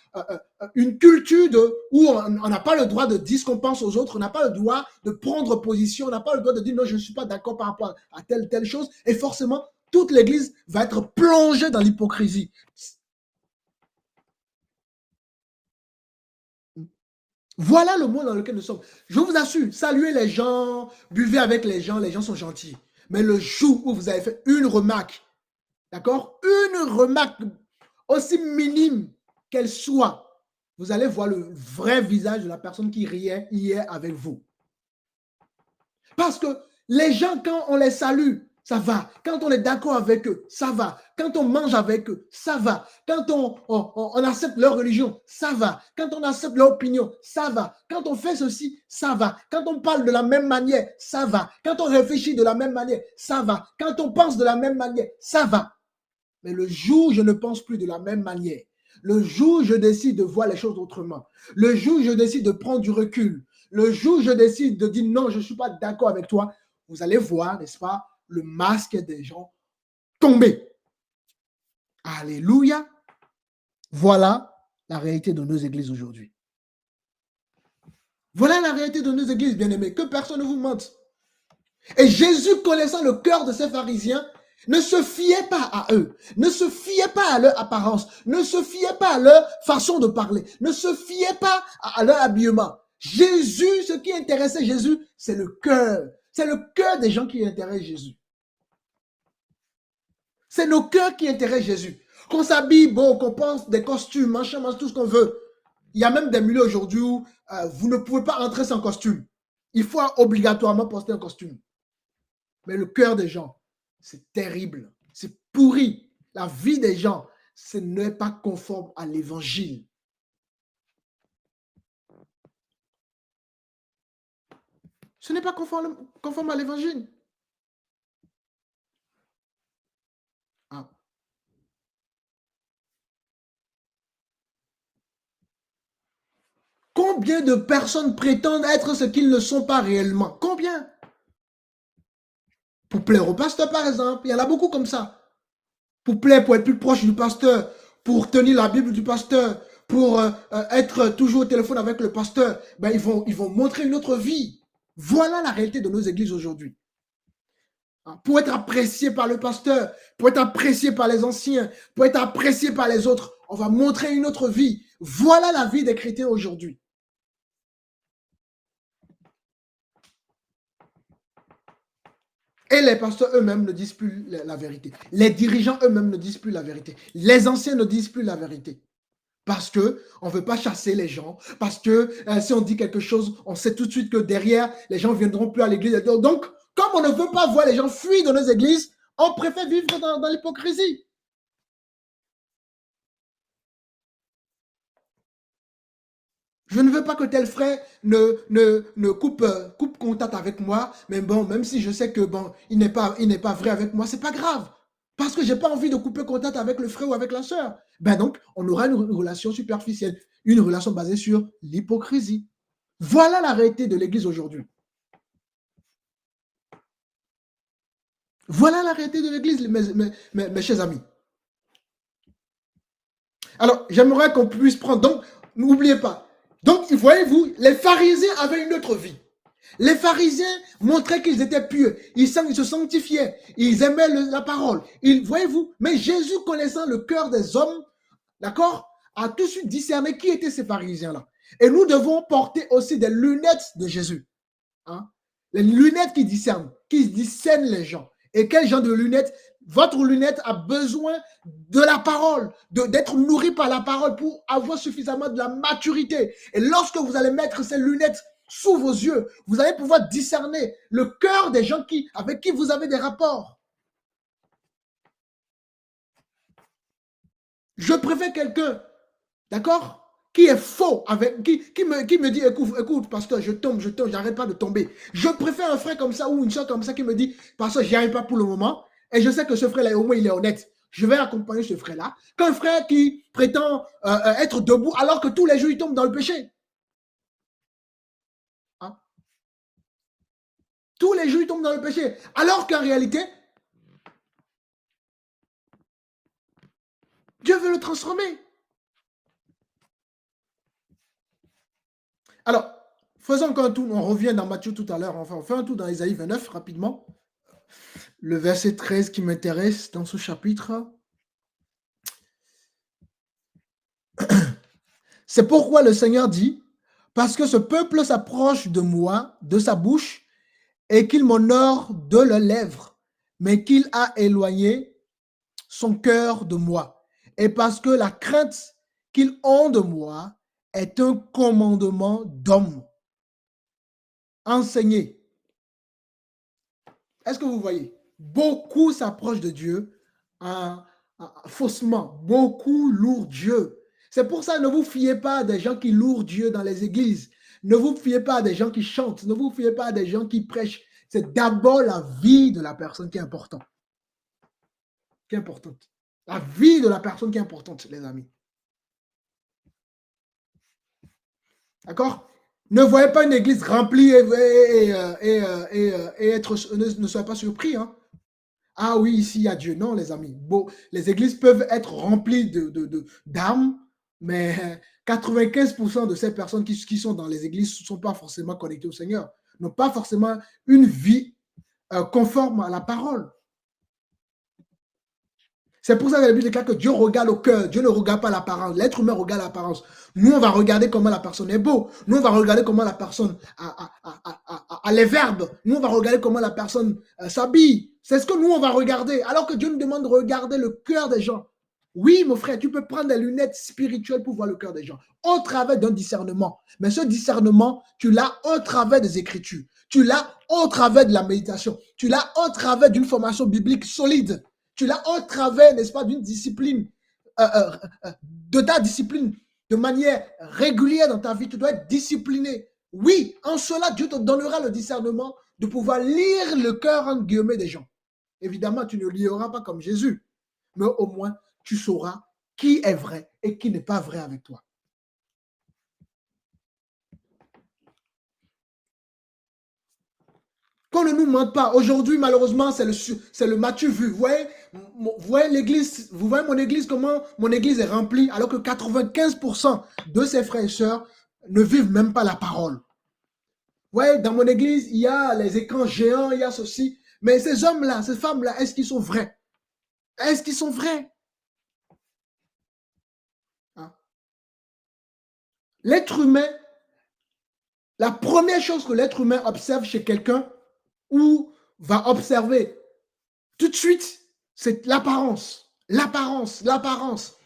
une culture où on n'a pas le droit de dire ce qu'on pense aux autres, on n'a pas le droit de prendre position, on n'a pas le droit de dire non, je ne suis pas d'accord par rapport à telle chose. Et forcément, toute l'Église va être plongée dans l'hypocrisie. Voilà le monde dans lequel nous sommes. Je vous assure, saluez les gens, buvez avec les gens sont gentils. Mais le jour où vous avez fait une remarque, d'accord, une remarque aussi minime qu'elle soit, vous allez voir le vrai visage de la personne qui riait hier avec vous. Parce que les gens, quand on les salue, ça va. Quand on est d'accord avec eux, ça va. Quand on mange avec eux, ça va. Quand on accepte leur religion, ça va. Quand on accepte leur opinion, ça va. Quand on fait ceci, ça va. Quand on parle de la même manière, ça va. Quand on réfléchit de la même manière, ça va. Quand on pense de la même manière, ça va. Mais le jour où je ne pense plus de la même manière, le jour où je décide de voir les choses autrement, le jour où je décide de prendre du recul, le jour où je décide de dire non, je ne suis pas d'accord avec toi, vous allez voir, n'est-ce pas, le masque des gens tomber. Alléluia. Voilà la réalité de nos églises aujourd'hui. Voilà la réalité de nos églises, bien-aimés. Que personne ne vous mente. Et Jésus, connaissant le cœur de ces pharisiens, ne se fiait pas à eux, ne se fiait pas à leur apparence, ne se fiait pas à leur façon de parler, ne se fiait pas à leur habillement. Jésus, ce qui intéressait Jésus, c'est le cœur. C'est le cœur des gens qui intéressent Jésus. C'est nos cœurs qui intéressent Jésus. Qu'on s'habille beau, qu'on pense des costumes, machin, tout ce qu'on veut. Il y a même des milieux aujourd'hui où vous ne pouvez pas entrer sans costume. Il faut obligatoirement porter un costume. Mais le cœur des gens, c'est terrible. C'est pourri. La vie des gens, ce n'est pas conforme à l'évangile. Ce n'est pas conforme à l'évangile. Ah. Combien de personnes prétendent être ce qu'ils ne sont pas réellement? Combien? Pour plaire au pasteur, par exemple. Il y en a beaucoup comme ça. Pour plaire, pour être plus proche du pasteur, pour tenir la Bible du pasteur, pour être toujours au téléphone avec le pasteur, ben ils vont montrer une autre vie. Voilà la réalité de nos églises aujourd'hui. Pour être apprécié par le pasteur, pour être apprécié par les anciens, pour être apprécié par les autres, on va montrer une autre vie. Voilà la vie des chrétiens aujourd'hui. Et les pasteurs eux-mêmes ne disent plus la vérité. Les dirigeants eux-mêmes ne disent plus la vérité. Les anciens ne disent plus la vérité. Parce qu'on ne veut pas chasser les gens. Parce que si on dit quelque chose, on sait tout de suite que derrière, les gens ne viendront plus à l'église. Donc, comme on ne veut pas voir les gens fuir dans nos églises, on préfère vivre dans l'hypocrisie. Je ne veux pas que tel frère ne coupe contact avec moi, mais bon, même si je sais que bon, il n'est pas vrai avec moi, c'est pas grave. Parce que je n'ai pas envie de couper contact avec le frère ou avec la sœur. Ben donc, on aura une relation superficielle, une relation basée sur l'hypocrisie. Voilà la réalité de l'Église aujourd'hui. Voilà la réalité de l'Église, mes chers amis. Alors, j'aimerais qu'on puisse prendre, donc, n'oubliez pas. Donc, voyez-vous, les pharisiens avaient une autre vie. Les pharisiens montraient qu'ils étaient pieux, ils se sanctifiaient, ils aimaient la parole. Voyez-vous, mais Jésus, connaissant le cœur des hommes, d'accord, a tout de suite discerné qui étaient ces pharisiens-là. Et nous devons porter aussi des lunettes de Jésus. Hein? Les lunettes qui discernent les gens. Et quel genre de lunettes? Votre lunette a besoin de la parole, d'être nourri par la parole pour avoir suffisamment de la maturité. Et lorsque vous allez mettre ces lunettes sous vos yeux, vous allez pouvoir discerner le cœur des gens avec qui vous avez des rapports. Je préfère quelqu'un, d'accord, qui est faux, qui me dit, écoute, pasteur, je tombe, j'arrête pas de tomber. Je préfère un frère comme ça ou une soeur comme ça qui me dit, pasteur, j'y arrive pas pour le moment. Et je sais que ce frère-là, au moins, il est honnête. je vais accompagner ce frère-là, qu'un frère qui prétend être debout alors que tous les jours il tombe dans le péché. Hein? Tous les jours il tombe dans le péché. Alors qu'en réalité, Dieu veut le transformer. Alors, faisons encore un tour, on revient dans Matthieu tout à l'heure, enfin on fait un tour dans Ésaïe 29 rapidement. Le verset 13 qui m'intéresse dans ce chapitre. C'est pourquoi le Seigneur dit, parce que ce peuple s'approche de moi, de sa bouche, et qu'il m'honore de leurs lèvres, mais qu'il a éloigné son cœur de moi. Et parce que la crainte qu'ils ont de moi est un commandement d'homme. Enseigner. Est-ce que vous voyez? Beaucoup s'approchent de Dieu faussement. Beaucoup louent Dieu. C'est pour ça, ne vous fiez pas à des gens qui louent Dieu dans les églises. Ne vous fiez pas à des gens qui chantent. Ne vous fiez pas à des gens qui prêchent. C'est d'abord la vie de la personne qui est importante. Qui est importante. La vie de la personne qui est importante, les amis. D'accord? Ne voyez pas une église remplie et ne soyez pas surpris. Hein? Ah oui, ici il y a Dieu. Non, les amis. Bon, les églises peuvent être remplies d'âmes, mais 95% de ces personnes qui sont dans les églises ne sont pas forcément connectées au Seigneur, n'ont pas forcément une vie conforme à la parole. C'est pour ça que la Bible déclare que Dieu regarde au cœur. Dieu ne regarde pas l'apparence. L'être humain regarde l'apparence. Nous, on va regarder comment la personne est beau. Nous, on va regarder comment la personne a les verbes. Nous, on va regarder comment la personne s'habille. C'est ce que nous, on va regarder. Alors que Dieu nous demande de regarder le cœur des gens. Oui, mon frère, tu peux prendre des lunettes spirituelles pour voir le cœur des gens. Au travers d'un discernement. Mais ce discernement, tu l'as au travers des Écritures. Tu l'as au travers de la méditation. Tu l'as au travers d'une formation biblique solide. Tu l'as au travers, n'est-ce pas, d'une discipline, de ta discipline, de manière régulière dans ta vie. Tu dois être discipliné. Oui, en cela, Dieu te donnera le discernement de pouvoir lire le cœur, en guillemets, des gens. Évidemment, tu ne liras pas comme Jésus, mais au moins, tu sauras qui est vrai et qui n'est pas vrai avec toi. Qu'on ne nous mente pas. Aujourd'hui, malheureusement, c'est le Matthieu vu. Vous voyez l'église, vous voyez mon église, comment mon église est remplie, alors que 95% de ses frères et sœurs ne vivent même pas la parole. Vous voyez, dans mon église, il y a les écrans géants, il y a ceci. Mais ces hommes-là, ces femmes-là, est-ce qu'ils sont vrais? Est-ce qu'ils sont vrais? Hein? L'être humain, la première chose que l'être humain observe chez quelqu'un ou va observer tout de suite, c'est l'apparence. L'apparence, l'apparence.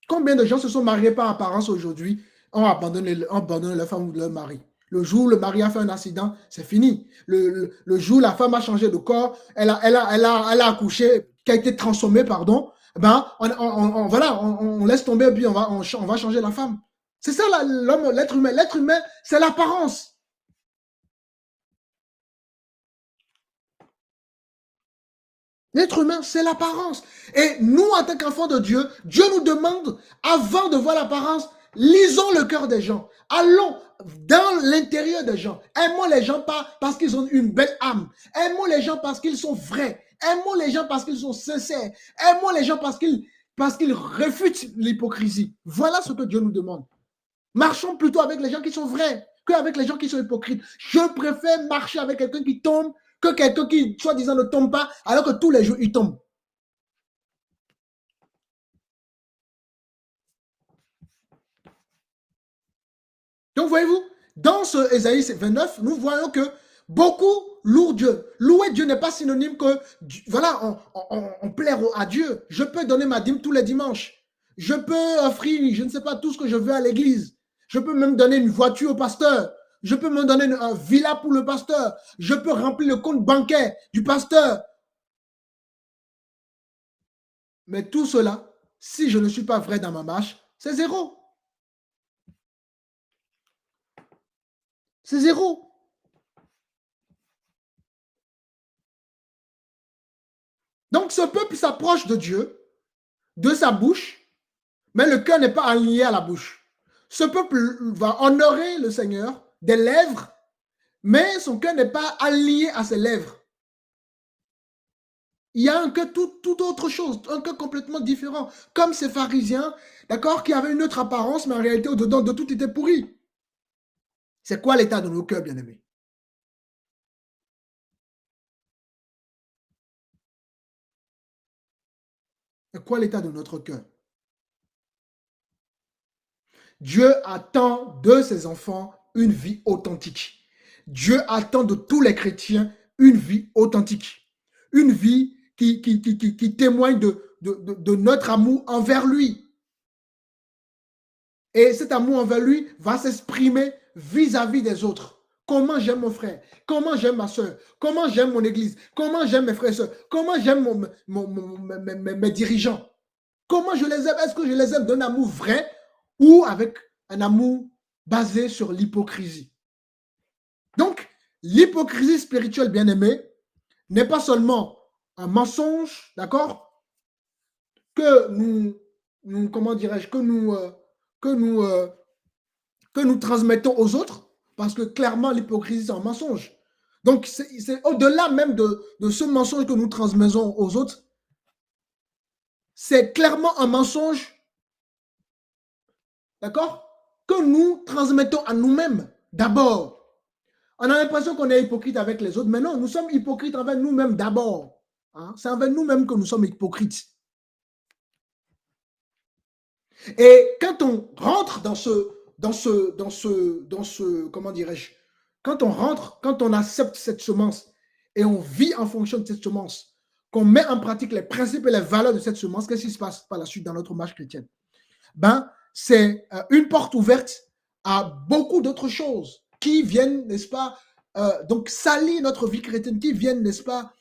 Combien de gens se sont mariés par apparence aujourd'hui, ont abandonné leur femme ou leur mari? Le jour où le mari a fait un accident, c'est fini. Le jour où la femme a changé de corps, elle a accouché, qui a été transformée, pardon, ben, voilà, on laisse tomber et puis on va changer la femme. C'est ça l'homme, l'être humain. L'être humain, c'est l'apparence. L'être humain, c'est l'apparence. Et nous, en tant qu'enfants de Dieu, Dieu nous demande, avant de voir l'apparence, lisons le cœur des gens. Allons dans l'intérieur des gens. Aimons les gens pas parce qu'ils ont une belle âme. Aimons les gens parce qu'ils sont vrais. Aimons les gens parce qu'ils sont sincères. Aimons les gens parce qu'ils refutent l'hypocrisie. Voilà ce que Dieu nous demande. Marchons plutôt avec les gens qui sont vrais qu'avec les gens qui sont hypocrites. Je préfère marcher avec quelqu'un qui tombe que quelqu'un qui, soi-disant, ne tombe pas, alors que tous les jours, il tombe. Donc, voyez-vous, dans ce Ésaïe 29, nous voyons que beaucoup louent Dieu. Louer Dieu n'est pas synonyme que, voilà, on plaire à Dieu. Je peux donner ma dîme tous les dimanches. Je peux offrir, je ne sais pas, tout ce que je veux à l'église. Je peux même donner une voiture au pasteur. Je peux me donner un villa pour le pasteur. Je peux remplir le compte bancaire du pasteur. Mais tout cela, si je ne suis pas vrai dans ma marche, c'est zéro. C'est zéro. Donc ce peuple s'approche de Dieu, de sa bouche, mais le cœur n'est pas aligné à la bouche. Ce peuple va honorer le Seigneur des lèvres, mais son cœur n'est pas aligné à ses lèvres. Il y a un cœur tout autre chose, un cœur complètement différent, comme ces pharisiens, d'accord, qui avaient une autre apparence, mais en réalité, au-dedans de tout était pourri. C'est quoi l'état de nos cœurs, bien-aimés? C'est quoi l'état de notre cœur? Dieu attend de ses enfants une vie authentique. Dieu attend de tous les chrétiens une vie authentique. Une vie qui témoigne de notre amour envers lui. Et cet amour envers lui va s'exprimer vis-à-vis des autres. Comment j'aime mon frère, comment j'aime ma soeur, comment j'aime mon église, comment j'aime mes frères et soeurs, comment j'aime mes dirigeants. Comment je les aime? Est-ce que je les aime d'un amour vrai ou avec un amour basé sur l'hypocrisie? Donc, l'hypocrisie spirituelle, bien aimée, n'est pas seulement un mensonge, d'accord, que comment dirais-je, que nous, euh, que nous transmettons aux autres, parce que clairement, l'hypocrisie, c'est un mensonge. Donc, c'est au-delà même de ce mensonge que nous transmettons aux autres, c'est clairement un mensonge, d'accord, que nous transmettons à nous-mêmes d'abord. On a l'impression qu'on est hypocrite avec les autres, mais non, nous sommes hypocrites envers nous-mêmes d'abord. Hein? C'est envers nous-mêmes que nous sommes hypocrites. Et quand on rentre comment dirais-je, quand on rentre, quand on accepte cette semence et on vit en fonction de cette semence, qu'on met en pratique les principes et les valeurs de cette semence, qu'est-ce qui se passe par la suite dans notre marche chrétienne? Ben, c'est une porte ouverte à beaucoup d'autres choses qui viennent, n'est-ce pas, donc salir notre vie chrétienne, qui viennent, n'est-ce pas,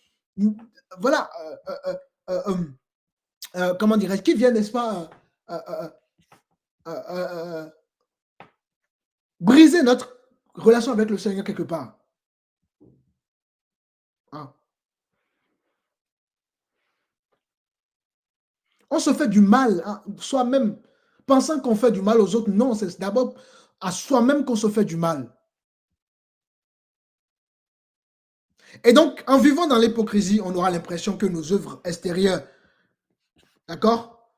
voilà, comment dirais-je, qui viennent, n'est-ce pas, briser notre relation avec le Seigneur quelque part. Hein. On se fait du mal hein, soi-même, pensant qu'on fait du mal aux autres. Non, c'est d'abord à soi-même qu'on se fait du mal. Et donc, en vivant dans l'hypocrisie, on aura l'impression que nos œuvres extérieures, d'accord,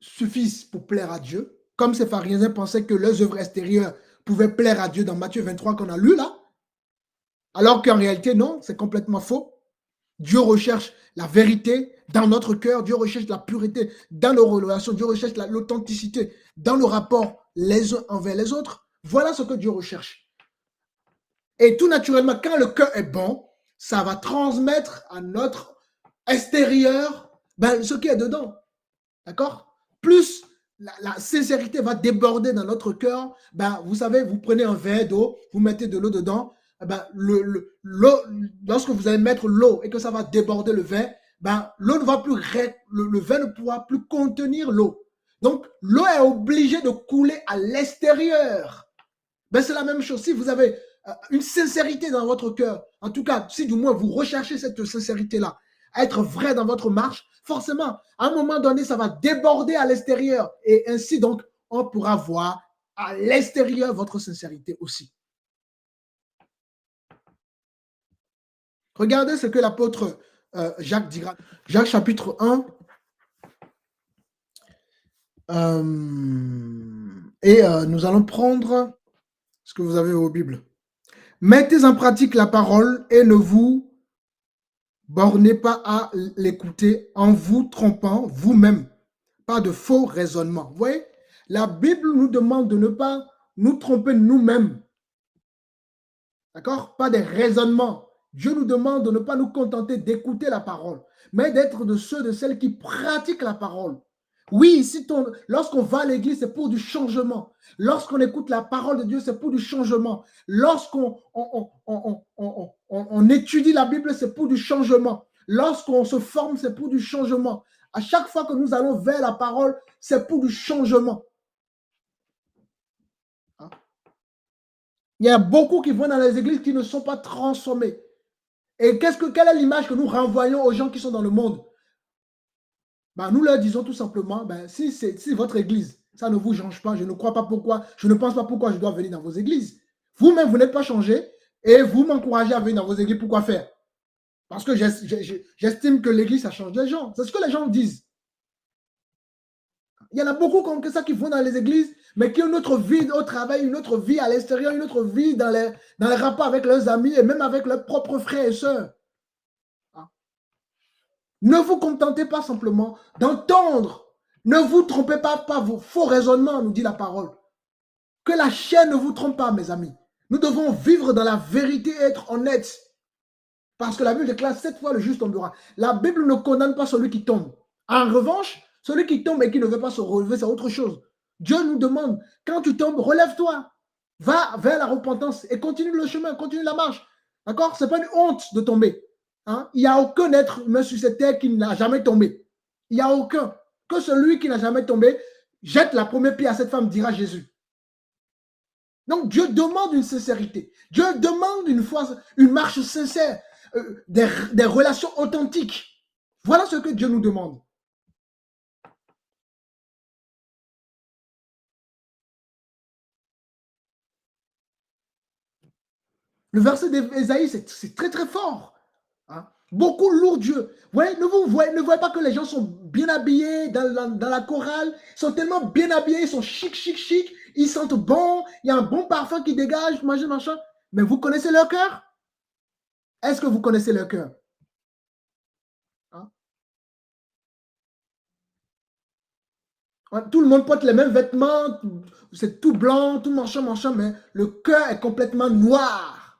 suffisent pour plaire à Dieu. Comme ces pharisiens pensaient que leurs œuvres extérieures pouvaient plaire à Dieu dans Matthieu 23 qu'on a lu là. Alors qu'en réalité, non, c'est complètement faux. Dieu recherche la vérité dans notre cœur. Dieu recherche la pureté dans nos relations. Dieu recherche l'authenticité dans le rapport les uns envers les autres. Voilà ce que Dieu recherche. Et tout naturellement, quand le cœur est bon, ça va transmettre à notre extérieur ce qui est dedans. D'accord? Plus la sincérité va déborder dans notre cœur, vous savez, vous prenez un verre d'eau, vous mettez de l'eau dedans, lorsque vous allez mettre l'eau et que ça va déborder le verre, l'eau ne va plus, le verre ne pourra plus contenir l'eau. Donc, l'eau est obligée de couler à l'extérieur. C'est la même chose. Si vous avez une sincérité dans votre cœur, en tout cas, si du moins vous recherchez cette sincérité-là, à être vrai dans votre marche, forcément, à un moment donné, ça va déborder à l'extérieur. Et ainsi, donc, on pourra voir à l'extérieur votre sincérité aussi. Regardez ce que l'apôtre Jacques dira. Jacques chapitre 1. Nous allons prendre ce que vous avez aux Bibles. Mettez en pratique la parole et ne vous bornez pas à l'écouter en vous trompant vous-même. Pas de faux raisonnements. Vous voyez, la Bible nous demande de ne pas nous tromper nous-mêmes. D'accord? Pas des raisonnements. Dieu nous demande de ne pas nous contenter d'écouter la parole, mais d'être de ceux, de celles qui pratiquent la parole. Oui, lorsqu'on va à l'église, c'est pour du changement. Lorsqu'on écoute la parole de Dieu, c'est pour du changement. Lorsqu'on on étudie la Bible, c'est pour du changement. Lorsqu'on se forme, c'est pour du changement. À chaque fois que nous allons vers la parole, c'est pour du changement. Il y a beaucoup qui vont dans les églises qui ne sont pas transformés. Et quelle est l'image que nous renvoyons aux gens qui sont dans le monde? Ben, nous leur disons tout simplement, ben, si votre église, ça ne vous change pas, je ne crois pas pourquoi, je ne pense pas pourquoi je dois venir dans vos églises. Vous-même, vous n'êtes pas changé et vous m'encouragez à venir dans vos églises. Pourquoi faire? Parce que j'estime que l'église, ça change les gens. C'est ce que les gens disent. Il y en a beaucoup comme ça qui vont dans les églises, mais qui ont une autre vie au travail, une autre vie à l'extérieur, une autre vie dans les rapports avec leurs amis et même avec leurs propres frères et sœurs. Ne vous contentez pas simplement d'entendre. Ne vous trompez pas par vos faux raisonnements, nous dit la parole. Que la chair ne vous trompe pas, mes amis. Nous devons vivre dans la vérité et être honnêtes. Parce que la Bible déclare 7 fois le juste tombera. La Bible ne condamne pas celui qui tombe. En revanche, celui qui tombe et qui ne veut pas se relever, c'est autre chose. Dieu nous demande, quand tu tombes, relève-toi. Va vers la repentance et continue le chemin, continue la marche. D'accord? Ce n'est pas une honte de tomber. Hein? Il n'y a aucun être humain sur cette terre qui n'a jamais tombé. Il n'y a aucun. Que celui qui n'a jamais tombé jette la première pierre à cette femme, dira Jésus. Donc Dieu demande une sincérité. Dieu demande une foi, une marche sincère, des relations authentiques. Voilà ce que Dieu nous demande. Le verset d'Ésaïe, c'est très très fort. Hein? Beaucoup louent Dieu. Ne voyez pas que les gens sont bien habillés dans la chorale, ils sont tellement bien habillés, ils sont chic, ils sentent bon, il y a un bon parfum qui dégage, machin. Mais vous connaissez leur cœur? Est-ce que vous connaissez leur cœur? Hein? Tout le monde porte les mêmes vêtements, c'est tout blanc, tout machin, mais le cœur est complètement noir.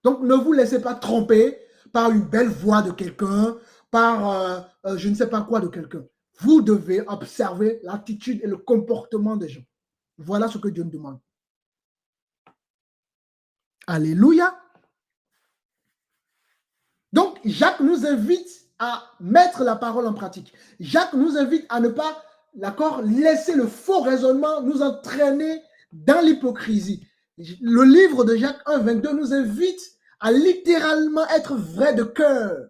Donc ne vous laissez pas tromper par une belle voix de quelqu'un, par je ne sais pas quoi de quelqu'un. Vous devez observer l'attitude et le comportement des gens. Voilà ce que Dieu nous demande. Alléluia. Donc, Jacques nous invite à mettre la parole en pratique. Jacques nous invite à ne pas, d'accord, laisser le faux raisonnement nous entraîner dans l'hypocrisie. Le livre de Jacques 1, 22 nous invite à littéralement être vrai de cœur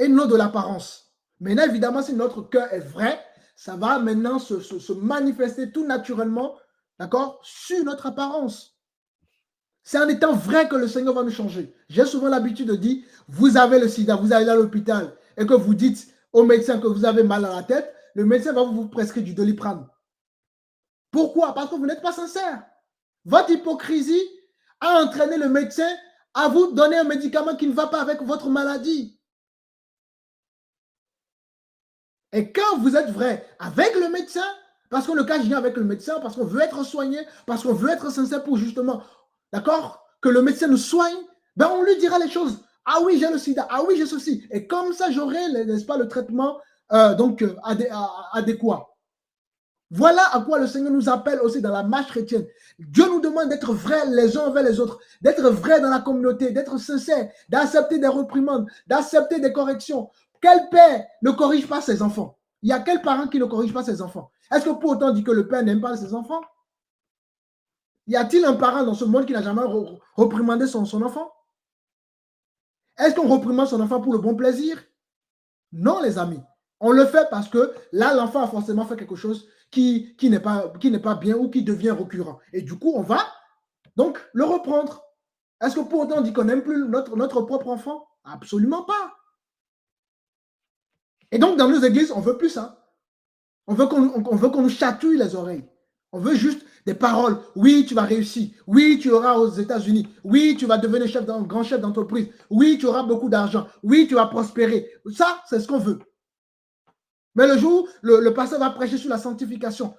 et non de l'apparence. Maintenant, évidemment, si notre cœur est vrai, ça va maintenant se manifester tout naturellement, d'accord, sur notre apparence. C'est en étant vrai que le Seigneur va nous changer. J'ai souvent l'habitude de dire, vous avez le sida, vous allez à l'hôpital et que vous dites au médecin que vous avez mal à la tête, le médecin va vous prescrire du Doliprane. Pourquoi? Parce que vous n'êtes pas sincère. Votre hypocrisie a entraîné le médecin à vous donner un médicament qui ne va pas avec votre maladie. Et quand vous êtes vrai avec le médecin, parce qu'on le cache bien avec le médecin, parce qu'on veut être soigné, parce qu'on veut être sincère pour justement, d'accord, que le médecin nous soigne, ben on lui dira les choses. Ah oui, j'ai le sida, ah oui, j'ai ceci. Et comme ça, j'aurai, n'est-ce pas, le traitement adéquat. Voilà à quoi le Seigneur nous appelle aussi dans la marche chrétienne. Dieu nous demande d'être vrais les uns envers les autres, d'être vrais dans la communauté, d'être sincère, d'accepter des reprimandes, d'accepter des corrections. Quel père ne corrige pas ses enfants? Il y a quel parent qui ne corrige pas ses enfants? Est-ce que pour autant dire que le père n'aime pas ses enfants? Y a-t-il un parent dans ce monde qui n'a jamais reprimandé son enfant? Est-ce qu'on reprimande son enfant pour le bon plaisir? Non, les amis. On le fait parce que là, l'enfant a forcément fait quelque chose qui n'est pas bien ou qui devient récurrent. Et du coup, on va donc le reprendre. Est-ce que pour autant on dit qu'on n'aime plus notre propre enfant? Absolument pas. Et donc, dans nos églises, on veut plus ça. On veut qu'on nous chatouille les oreilles. On veut juste des paroles. Oui, tu vas réussir. Oui, tu auras aux États-Unis. Oui, tu vas devenir grand chef d'entreprise. Oui, tu auras beaucoup d'argent. Oui, tu vas prospérer. Ça, c'est ce qu'on veut. Mais le jour, le pasteur va prêcher sur la sanctification.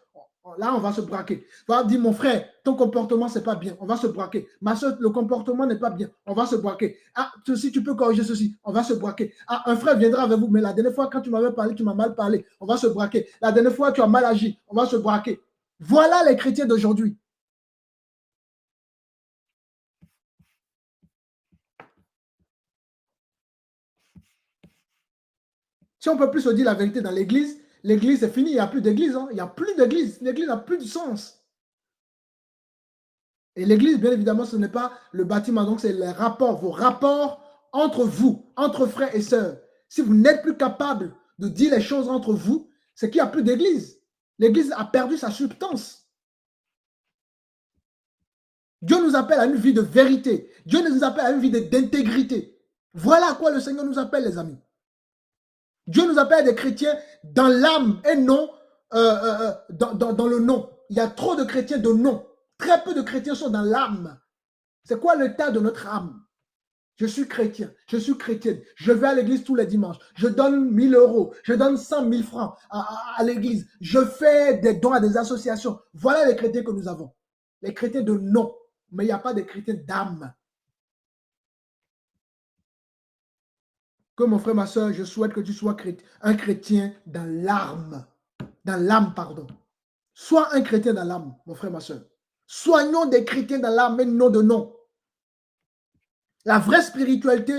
Là, on va se braquer. On va dire, mon frère, ton comportement, c'est pas bien. On va se braquer. Ma soeur, le comportement n'est pas bien. On va se braquer. Ah, ceci, tu peux corriger ceci. On va se braquer. Ah, un frère viendra avec vous, mais la dernière fois, quand tu m'avais parlé, tu m'as mal parlé. On va se braquer. La dernière fois, tu as mal agi. On va se braquer. Voilà les chrétiens d'aujourd'hui. Si on ne peut plus se dire la vérité dans l'église, l'église est finie. Il n'y a plus d'église. Hein. Il n'y a plus d'église. L'église n'a plus de sens. Et l'église, bien évidemment, ce n'est pas le bâtiment, donc c'est les rapports, vos rapports entre vous, entre frères et sœurs. si vous n'êtes plus capable de dire les choses entre vous, c'est qu'il n'y a plus d'église. L'église a perdu sa substance. Dieu nous appelle à une vie de vérité. Dieu nous appelle à une vie d'intégrité. Voilà à quoi le Seigneur nous appelle, les amis. Dieu nous appelle des chrétiens dans l'âme et non dans le nom. Il y a trop de chrétiens de nom. Très peu de chrétiens sont dans l'âme. C'est quoi l'état de notre âme? Je suis chrétien, je suis chrétienne, je vais à l'église tous les dimanches, je donne 1000 euros, je donne 100 000 francs à l'église, je fais des dons à des associations. Voilà les chrétiens que nous avons. Les chrétiens de nom, mais il n'y a pas de chrétiens d'âme. Que mon frère, ma soeur, je souhaite que tu sois un chrétien dans l'âme. Dans l'âme, pardon. Sois un chrétien dans l'âme, mon frère, ma soeur. Soignons des chrétiens dans l'âme, mais non de nom. La vraie spiritualité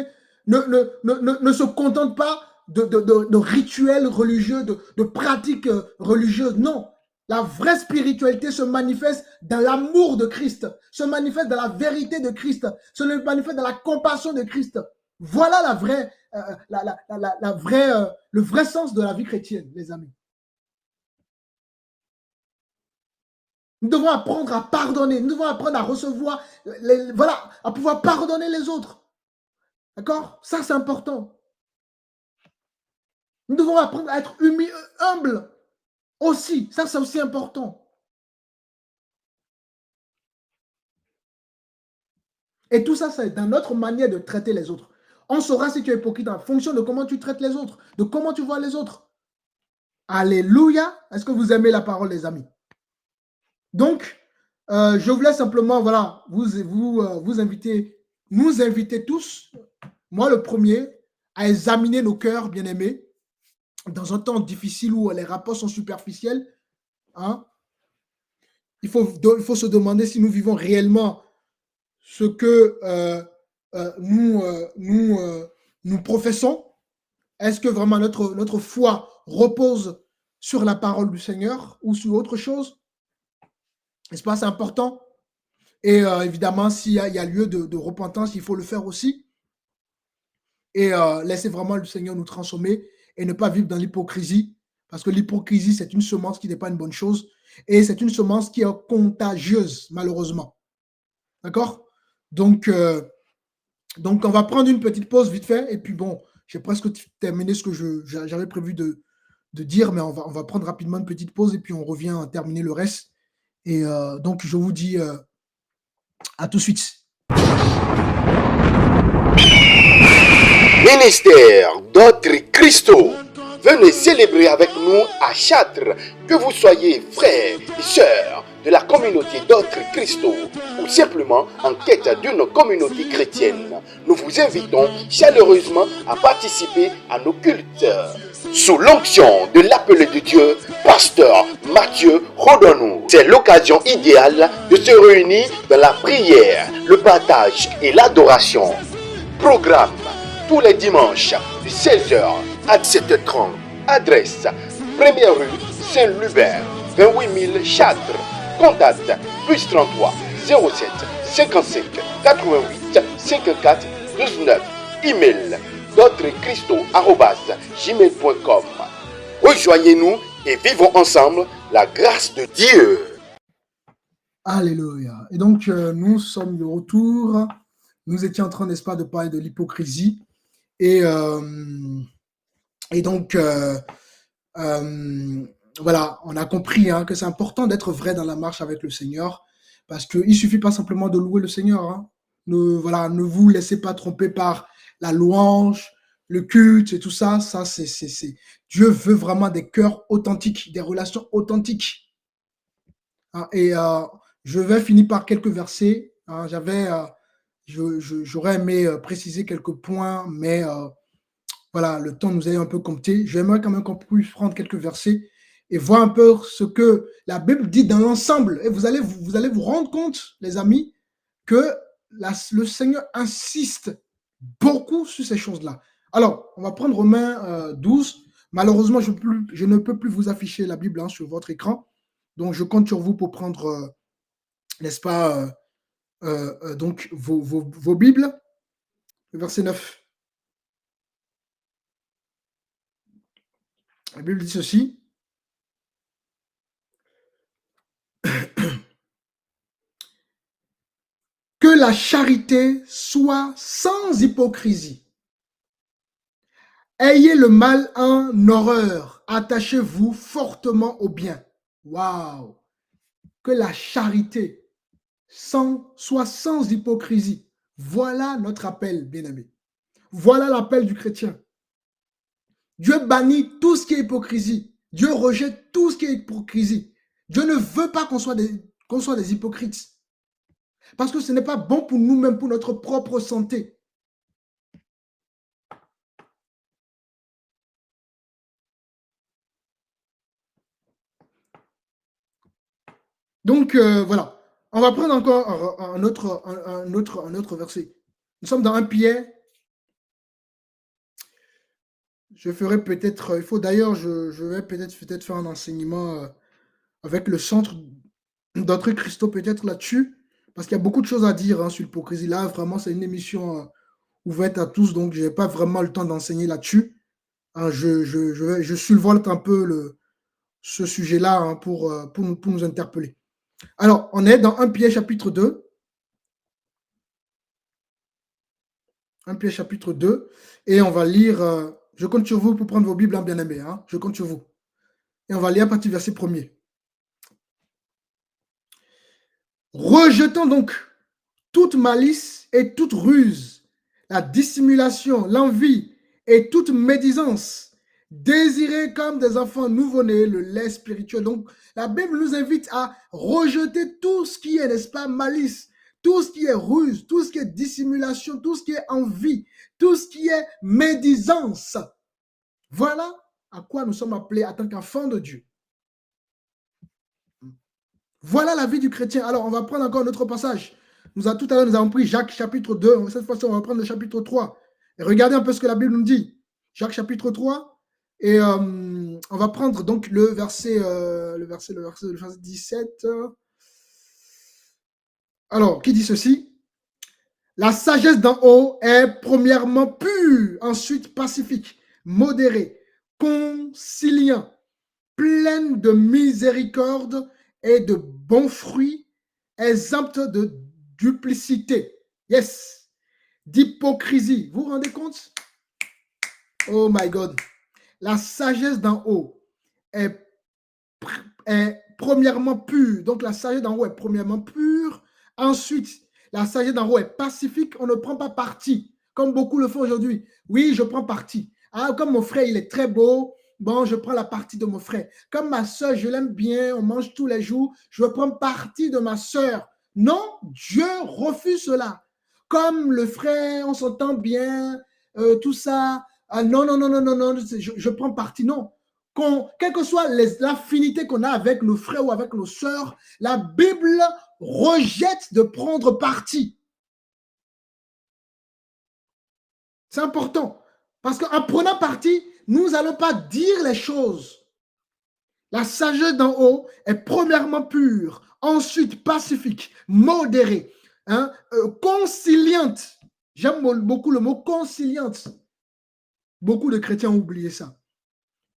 ne se contente pas de rituels religieux, de pratiques religieuses. Non. La vraie spiritualité se manifeste dans l'amour de Christ, se manifeste dans la vérité de Christ, se manifeste dans la compassion de Christ. Voilà la vraie, le vrai sens de la vie chrétienne, les amis. Nous devons apprendre à pardonner. Nous devons apprendre à recevoir, voilà, à pouvoir pardonner les autres. D'accord? Ça, c'est important. Nous devons apprendre à être humbles aussi. Ça, c'est aussi important. Et tout ça, c'est dans notre manière de traiter les autres. On saura si tu es hypocrite en fonction de comment tu traites les autres, de comment tu vois les autres. Alléluia. Est-ce que vous aimez la parole, les amis? Donc, je voulais simplement, voilà, vous inviter, nous inviter tous, moi le premier, à examiner nos cœurs, bien-aimés, dans un temps difficile où les rapports sont superficiels. Hein, il faut se demander si nous vivons réellement ce que nous professons. Est-ce que vraiment notre foi repose sur la parole du Seigneur ou sur autre chose? N'est-ce pas? C'est important. Et évidemment, s'il y a lieu de repentance, il faut le faire aussi. Et laisser vraiment le Seigneur nous transformer et ne pas vivre dans l'hypocrisie. Parce que l'hypocrisie, c'est une semence qui n'est pas une bonne chose. Et c'est une semence qui est contagieuse, malheureusement. D'accord? Donc, on va prendre une petite pause vite fait. Et puis bon, j'ai presque terminé ce que j'avais prévu de dire, mais on va prendre rapidement une petite pause et puis on revient à terminer le reste. Et donc, je vous dis à tout de suite. Ministère d'autres Christo. Venez célébrer avec nous à Châtres, que vous soyez frères et sœurs de la communauté d'autres Christo ou simplement en quête d'une communauté chrétienne. Nous vous invitons chaleureusement à participer à nos cultes. Sous l'onction de l'appelé de Dieu, pasteur Mathieu Rodonou. C'est l'occasion idéale de se réunir dans la prière, le partage et l'adoration. Programme tous les dimanches de 16h à 17h30. Adresse 1er rue Saint-Lubert, 28 000 Châtres. Contact +33 07 55 88 54 19. Email d'autreschristo@gmail.com. Rejoignez-nous et vivons ensemble la grâce de Dieu. Alléluia. Et donc, nous sommes de retour. Nous étions en train, n'est-ce pas, de parler de l'hypocrisie. Et donc, voilà, on a compris que c'est important d'être vrai dans la marche avec le Seigneur, parce qu'il ne suffit pas simplement de louer le Seigneur. Ne vous laissez pas tromper par la louange, le culte et tout ça. Dieu veut vraiment des cœurs authentiques, des relations authentiques. Et je vais finir par quelques versets. J'aurais aimé préciser quelques points, mais voilà, le temps nous a un peu compté. J'aimerais quand même qu'on puisse prendre quelques versets et voir un peu ce que la Bible dit dans l'ensemble. Et vous allez vous rendre compte, les amis, que le Seigneur insiste beaucoup sur ces choses-là. Alors, on va prendre Romains 12. Malheureusement, je ne peux plus vous afficher la Bible sur votre écran. Donc, je compte sur vous pour prendre, n'est-ce pas, donc vos Bibles. Verset 9. La Bible dit ceci. Que la charité soit sans hypocrisie. Ayez le mal en horreur. Attachez-vous fortement au bien. Waouh! Que la charité soit sans hypocrisie. Voilà notre appel, bien-aimé. Voilà l'appel du chrétien. Dieu bannit tout ce qui est hypocrisie. Dieu rejette tout ce qui est hypocrisie. Dieu ne veut pas qu'on soit des hypocrites. Parce que ce n'est pas bon pour nous-mêmes, pour notre propre santé. Donc, voilà. On va prendre encore un autre verset. Nous sommes dans 1 Pierre. Je ferai peut-être, il faut d'ailleurs, je vais peut-être faire un enseignement avec le centre d'Entrée Christo peut-être là-dessus, parce qu'il y a beaucoup de choses à dire sur l'hypocrisie. Là, vraiment, c'est une émission ouverte à tous, donc je n'ai pas vraiment le temps d'enseigner là-dessus. Hein, je survolte un peu ce sujet-là pour nous interpeller. Alors, on est dans 1 Pierre chapitre 2. 1 Pierre chapitre 2. Et on va lire, je compte sur vous pour prendre vos Bibles, bien-aimés. Je compte sur vous. Et on va lire à partir du verset 1er. Rejetant donc toute malice et toute ruse, la dissimulation, l'envie et toute médisance, désirez comme des enfants nouveau-nés le lait spirituel. Donc, la Bible nous invite à rejeter tout ce qui est, n'est-ce pas, malice, tout ce qui est ruse, tout ce qui est dissimulation, tout ce qui est envie, tout ce qui est médisance. Voilà à quoi nous sommes appelés en tant qu'enfants de Dieu. Voilà la vie du chrétien. Alors, on va prendre encore un autre passage. Tout à l'heure, nous avons pris Jacques chapitre 2. Cette fois-ci, on va prendre le chapitre 3. Et regardez un peu ce que la Bible nous dit. Jacques chapitre 3. Et on va prendre donc le verset 17. Alors, qui dit ceci? La sagesse d'en haut est premièrement pure, ensuite pacifique, modérée, conciliant, pleine de miséricorde et de bons fruits, exempte de duplicité, yes, d'hypocrisie. Vous vous rendez compte? Oh my God. La sagesse d'en haut est premièrement pure. Donc la sagesse d'en haut est premièrement pure. Ensuite, la sagesse d'en haut est pacifique. On ne prend pas parti, comme beaucoup le font aujourd'hui. Oui, je prends parti. Comme mon frère, il est très beau. Bon, je prends la partie de mon frère. Comme ma soeur, je l'aime bien, on mange tous les jours, je veux prendre partie de ma soeur. Non, Dieu refuse cela. Comme le frère, on s'entend bien, tout ça. Non, je prends partie. Non. Quelle que soit l'affinité qu'on a avec nos frères ou avec nos sœurs, la Bible rejette de prendre parti. C'est important. Parce qu'en prenant parti, nous n'allons pas dire les choses. La sagesse d'en haut est premièrement pure, ensuite pacifique, modérée, conciliante. J'aime beaucoup le mot conciliante. Beaucoup de chrétiens ont oublié ça.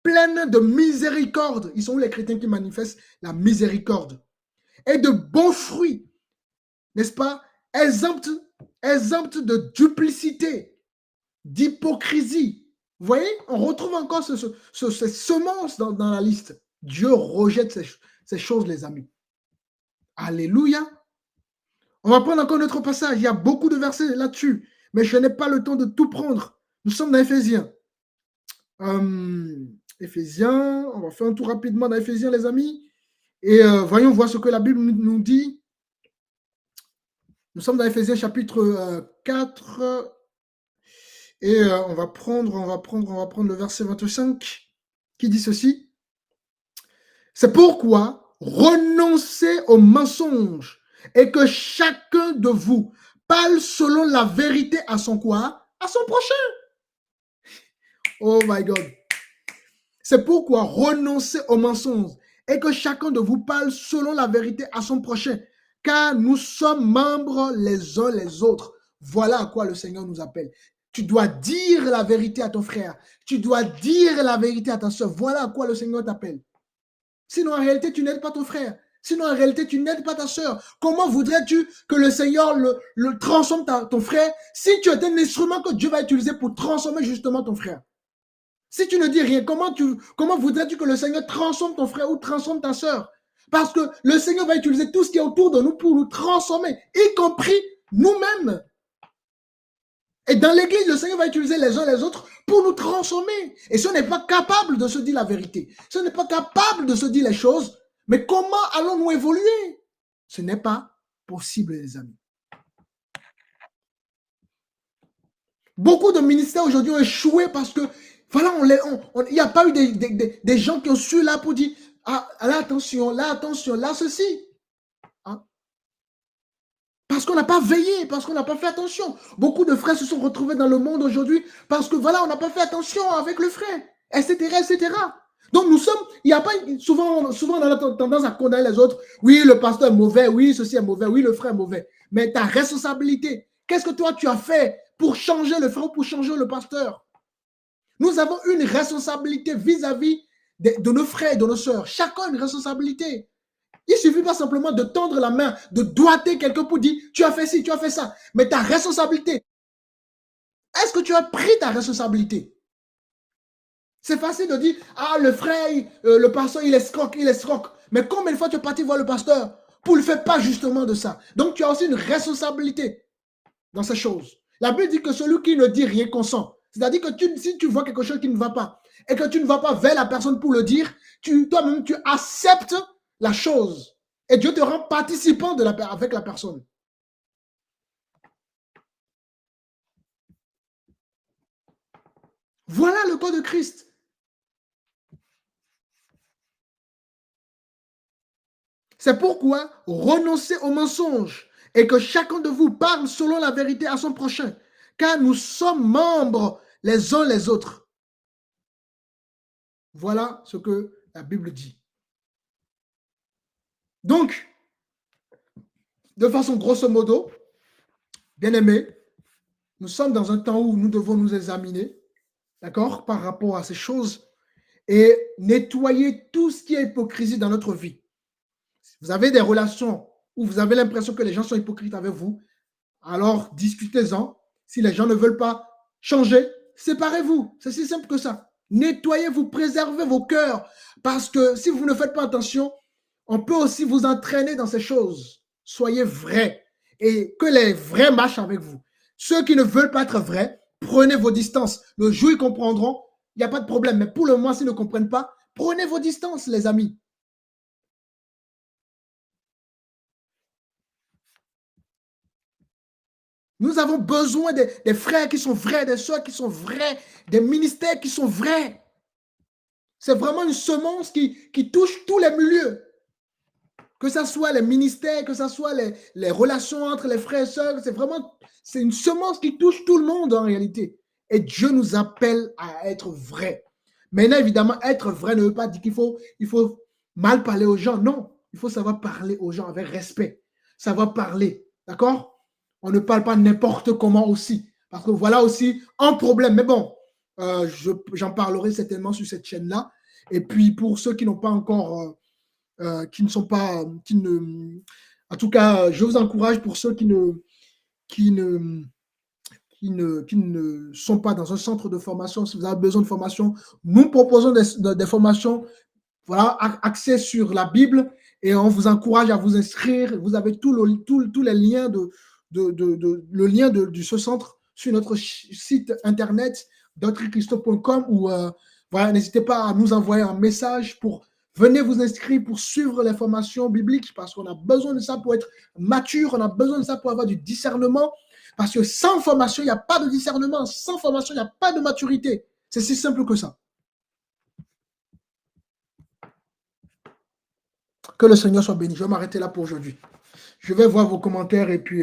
Pleine de miséricorde. Ils sont où les chrétiens qui manifestent la miséricorde? Et de bons fruits, n'est-ce pas? Exempte de duplicité, d'hypocrisie. Vous voyez, on retrouve encore ces semences dans la liste. Dieu rejette ces choses, les amis. Alléluia. On va prendre encore notre passage. Il y a beaucoup de versets là-dessus, mais je n'ai pas le temps de tout prendre. Nous sommes dans Éphésiens. Éphésiens, on va faire un tour rapidement dans Éphésiens, les amis. Et voyons voir ce que la Bible nous dit. Nous sommes dans Éphésiens chapitre 4. Et on va prendre le verset 25 qui dit ceci. C'est pourquoi renoncez aux mensonges et que chacun de vous parle selon la vérité à son quoi? À son prochain. Oh my God. C'est pourquoi renoncez aux mensonges et que chacun de vous parle selon la vérité à son prochain, car nous sommes membres les uns les autres. Voilà à quoi le Seigneur nous appelle. Tu dois dire la vérité à ton frère. Tu dois dire la vérité à ta soeur. Voilà à quoi le Seigneur t'appelle. Sinon, en réalité, tu n'aides pas ton frère. Sinon, en réalité, tu n'aides pas ta soeur. Comment voudrais-tu que le Seigneur le transforme ton frère si tu es un instrument que Dieu va utiliser pour transformer justement ton frère? Si tu ne dis rien, comment voudrais-tu que le Seigneur transforme ton frère ou transforme ta soeur? Parce que le Seigneur va utiliser tout ce qui est autour de nous pour nous transformer, y compris nous-mêmes. Et dans l'église, le Seigneur va utiliser les uns les autres pour nous transformer. Et si on n'est pas capable de se dire la vérité, si on n'est pas capable de se dire les choses, mais comment allons-nous évoluer? Ce n'est pas possible, les amis. Beaucoup de ministères aujourd'hui ont échoué parce que, voilà, il n'y a pas eu des gens qui ont su là pour dire, ah, là, attention, là, ceci. Parce qu'on n'a pas veillé, parce qu'on n'a pas fait attention. Beaucoup de frères se sont retrouvés dans le monde aujourd'hui parce que voilà, on n'a pas fait attention avec le frère, etc., etc. Donc nous sommes, il n'y a pas, souvent on a tendance à condamner les autres. Oui, le pasteur est mauvais, oui, ceci est mauvais, oui, le frère est mauvais. Mais ta responsabilité, qu'est-ce que toi tu as fait pour changer le frère ou pour changer le pasteur? Nous avons une responsabilité vis-à-vis de nos frères et de nos sœurs. Chacun a une responsabilité. Il ne suffit pas simplement de tendre la main, de doigter quelqu'un pour dire tu as fait ci, tu as fait ça. Mais ta responsabilité, est-ce que tu as pris ta responsabilité? C'est facile de dire ah, le frère, le pasteur, il escroque. Mais combien de fois tu es parti voir le pasteur pour ne faire pas justement de ça? Donc tu as aussi une responsabilité dans ces choses. La Bible dit que celui qui ne dit rien consent. C'est-à-dire que si tu vois quelque chose qui ne va pas et que tu ne vas pas vers la personne pour le dire, toi-même tu acceptes la chose et Dieu te rend participant avec la personne. Voilà le corps de Christ. C'est pourquoi renoncez au mensonge et que chacun de vous parle selon la vérité à son prochain, car nous sommes membres les uns les autres. Voilà ce que la Bible dit. Donc, de façon grosso modo, bien aimé, nous sommes dans un temps où nous devons nous examiner, d'accord, par rapport à ces choses et nettoyer tout ce qui est hypocrisie dans notre vie. Si vous avez des relations où vous avez l'impression que les gens sont hypocrites avec vous, alors discutez-en. Si les gens ne veulent pas changer, séparez-vous. C'est si simple que ça. Nettoyez-vous, préservez vos cœurs. Parce que si vous ne faites pas attention, on peut aussi vous entraîner dans ces choses. Soyez vrais et que les vrais marchent avec vous. Ceux qui ne veulent pas être vrais, prenez vos distances. Le jour où ils comprendront, il n'y a pas de problème. Mais pour le moment, s'ils ne comprennent pas, prenez vos distances, les amis. Nous avons besoin des frères qui sont vrais, des soeurs qui sont vrais, des ministères qui sont vrais. C'est vraiment une semence qui touche tous les milieux. Que ce soit les ministères, que ce soit les relations entre les frères et sœurs, c'est une semence qui touche tout le monde en réalité. Et Dieu nous appelle à être vrais. Maintenant, évidemment, être vrai ne veut pas dire qu'il faut mal parler aux gens. Non, il faut savoir parler aux gens avec respect. Savoir parler, d'accord? On ne parle pas n'importe comment aussi. Parce que voilà aussi un problème. Mais bon, j'en parlerai certainement sur cette chaîne-là. Et puis, pour ceux qui n'ont pas encore... en tout cas, je vous encourage pour ceux qui ne sont pas dans un centre de formation. Si vous avez besoin de formation, nous proposons des formations, voilà, axées sur la Bible et on vous encourage à vous inscrire. Vous avez tous les liens le lien de ce centre sur notre site internet doctrechristo.com ou voilà, n'hésitez pas à nous envoyer un message pour venez vous inscrire pour suivre les formations bibliques parce qu'on a besoin de ça pour être mature, on a besoin de ça pour avoir du discernement parce que sans formation, il n'y a pas de discernement, sans formation, il n'y a pas de maturité. C'est si simple que ça. Que le Seigneur soit béni. Je vais m'arrêter là pour aujourd'hui. Je vais voir vos commentaires et puis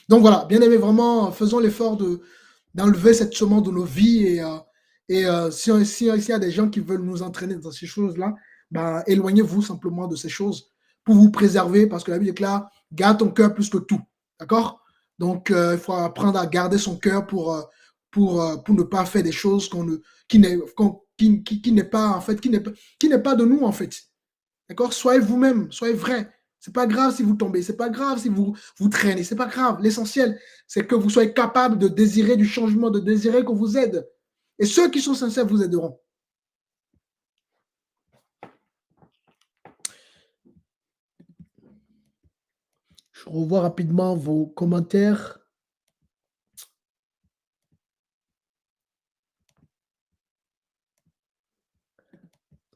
donc voilà, bien aimé, vraiment, faisons l'effort d'enlever cette semence de nos vies et s'il y a des gens qui veulent nous entraîner dans ces choses-là, ben, éloignez-vous simplement de ces choses pour vous préserver parce que la Bible est claire, garde ton cœur plus que tout. D'accord? Donc, il faut apprendre à garder son cœur pour ne pas faire des choses qui n'est pas, en fait, qui n'est pas de nous, en fait. D'accord? Soyez vous-même, soyez vrai. C'est pas grave si vous tombez, c'est pas grave si vous traînez, c'est pas grave. L'essentiel, c'est que vous soyez capable de désirer du changement, de désirer qu'on vous aide. Et ceux qui sont sincères vous aideront. Je revois rapidement vos commentaires.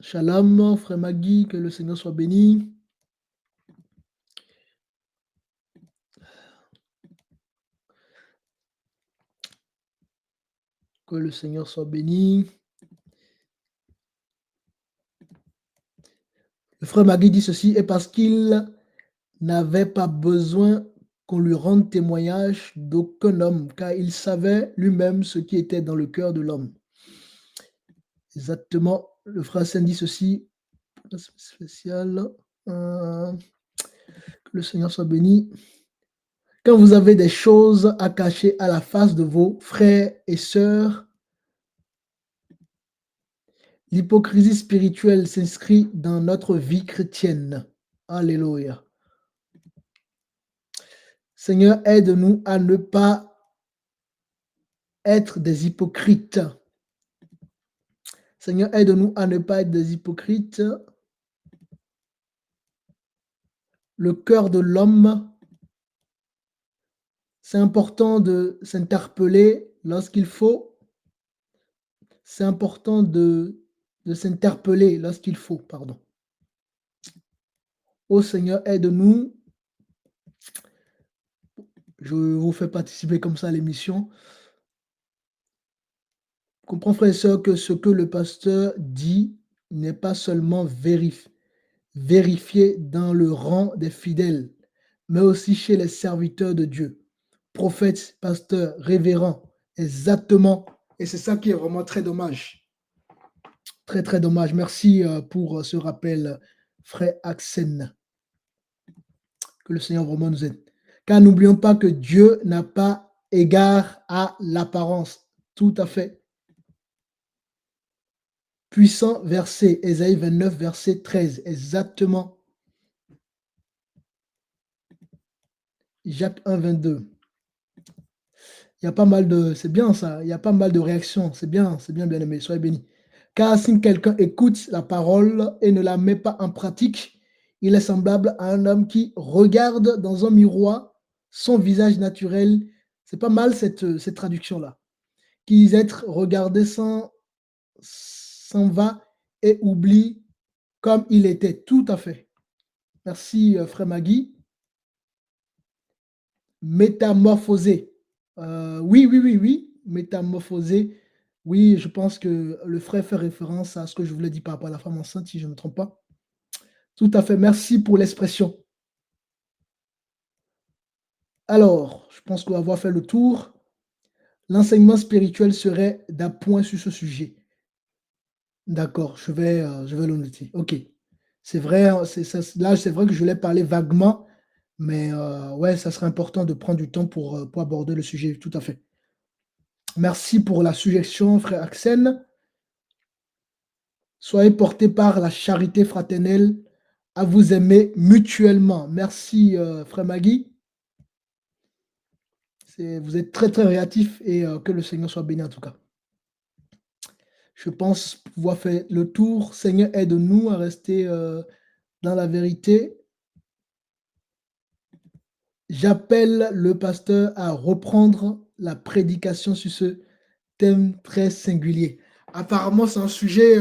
Shalom, frère Magui, que le Seigneur soit béni. Que le Seigneur soit béni. Le frère Magui dit ceci, et parce qu'il n'avait pas besoin qu'on lui rende témoignage d'aucun homme, car il savait lui-même ce qui était dans le cœur de l'homme. Exactement, le frère Saint dit ceci, spécial, que le Seigneur soit béni. Quand vous avez des choses à cacher à la face de vos frères et sœurs, l'hypocrisie spirituelle s'inscrit dans notre vie chrétienne. Alléluia. Seigneur, aide-nous à ne pas être des hypocrites. Seigneur, aide-nous à ne pas être des hypocrites. Le cœur de l'homme, c'est important de s'interpeller lorsqu'il faut. C'est important de s'interpeller lorsqu'il faut, pardon. Ô Seigneur, aide-nous. Je vous fais participer comme ça à l'émission. Comprends, frères et sœurs, que ce que le pasteur dit n'est pas seulement vérifié dans le rang des fidèles, mais aussi chez les serviteurs de Dieu, prophètes, pasteurs, révérends, exactement. Et c'est ça qui est vraiment très dommage. Très, très dommage. Merci pour ce rappel, frère Axen. Que le Seigneur vraiment nous aide. Car n'oublions pas que Dieu n'a pas égard à l'apparence. Tout à fait. Puissant verset, Ésaïe 29, verset 13. Exactement. Jacques 1, 22. Il y a pas mal de... C'est bien ça. Il y a pas mal de réactions. C'est bien, bien aimé. Soyez bénis. Car si quelqu'un écoute la parole et ne la met pas en pratique, il est semblable à un homme qui regarde dans un miroir son visage naturel. C'est pas mal cette traduction-là. Qui être regardé s'en va et oublie comme il était. Tout à fait. Merci, frère Magui. Métamorphosé. Oui. Métamorphosé. Oui, je pense que le frère fait référence à ce que je voulais dire par rapport à la femme enceinte, si je ne me trompe pas. Tout à fait. Merci pour l'expression. Alors, je pense qu'on va avoir fait le tour. L'enseignement spirituel serait d'appoint sur ce sujet. D'accord, je vais le noter. Ok. C'est vrai, là, c'est vrai que je l'ai parlé vaguement, mais ouais, ça serait important de prendre du temps pour aborder le sujet. Tout à fait. Merci pour la suggestion, frère Axel. Soyez portés par la charité fraternelle à vous aimer mutuellement. Merci, frère Magui. Vous êtes très, très réactifs et que le Seigneur soit béni en tout cas. Je pense pouvoir faire le tour. Seigneur, aide-nous à rester dans la vérité. J'appelle le pasteur à reprendre la prédication sur ce thème très singulier. Apparemment, c'est un sujet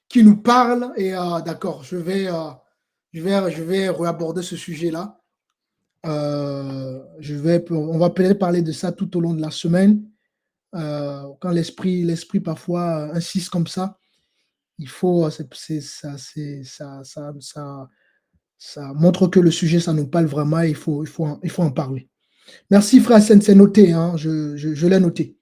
qui nous parle et d'accord, je vais réaborder ce sujet-là. On va peut-être parler de ça tout au long de la semaine. Quand l'esprit parfois insiste comme ça, il faut, ça montre que le sujet, ça nous parle vraiment et il faut en parler. Merci frère Sen, c'est noté, hein, je l'ai noté.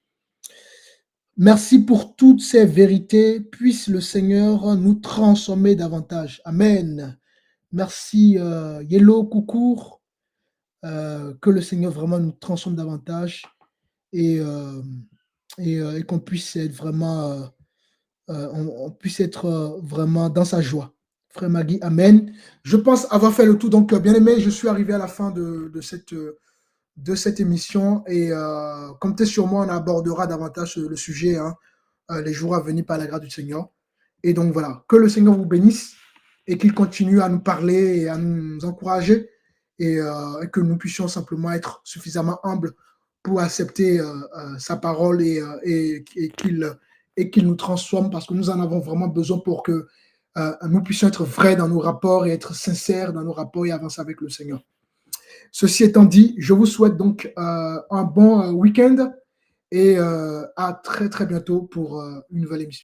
Merci pour toutes ces vérités. Puisse le Seigneur nous transformer davantage. Amen. Merci Yellow Koukour. que le Seigneur vraiment nous transforme davantage et, et qu'on puisse être vraiment, on puisse être vraiment dans sa joie. Frère Magui, Amen. Je pense avoir fait le tout. Donc, bien aimé, je suis arrivé à la fin de cette émission et comptez sur moi, on abordera davantage le sujet, hein, les jours à venir par la grâce du Seigneur. Et donc voilà, que le Seigneur vous bénisse et qu'il continue à nous parler et à nous encourager et que nous puissions simplement être suffisamment humbles pour accepter sa parole et qu'il nous transforme parce que nous en avons vraiment besoin pour que nous puissions être vrais dans nos rapports et être sincères dans nos rapports et avancer avec le Seigneur. Ceci étant dit, je vous souhaite donc un bon week-end et à très très bientôt pour une nouvelle émission.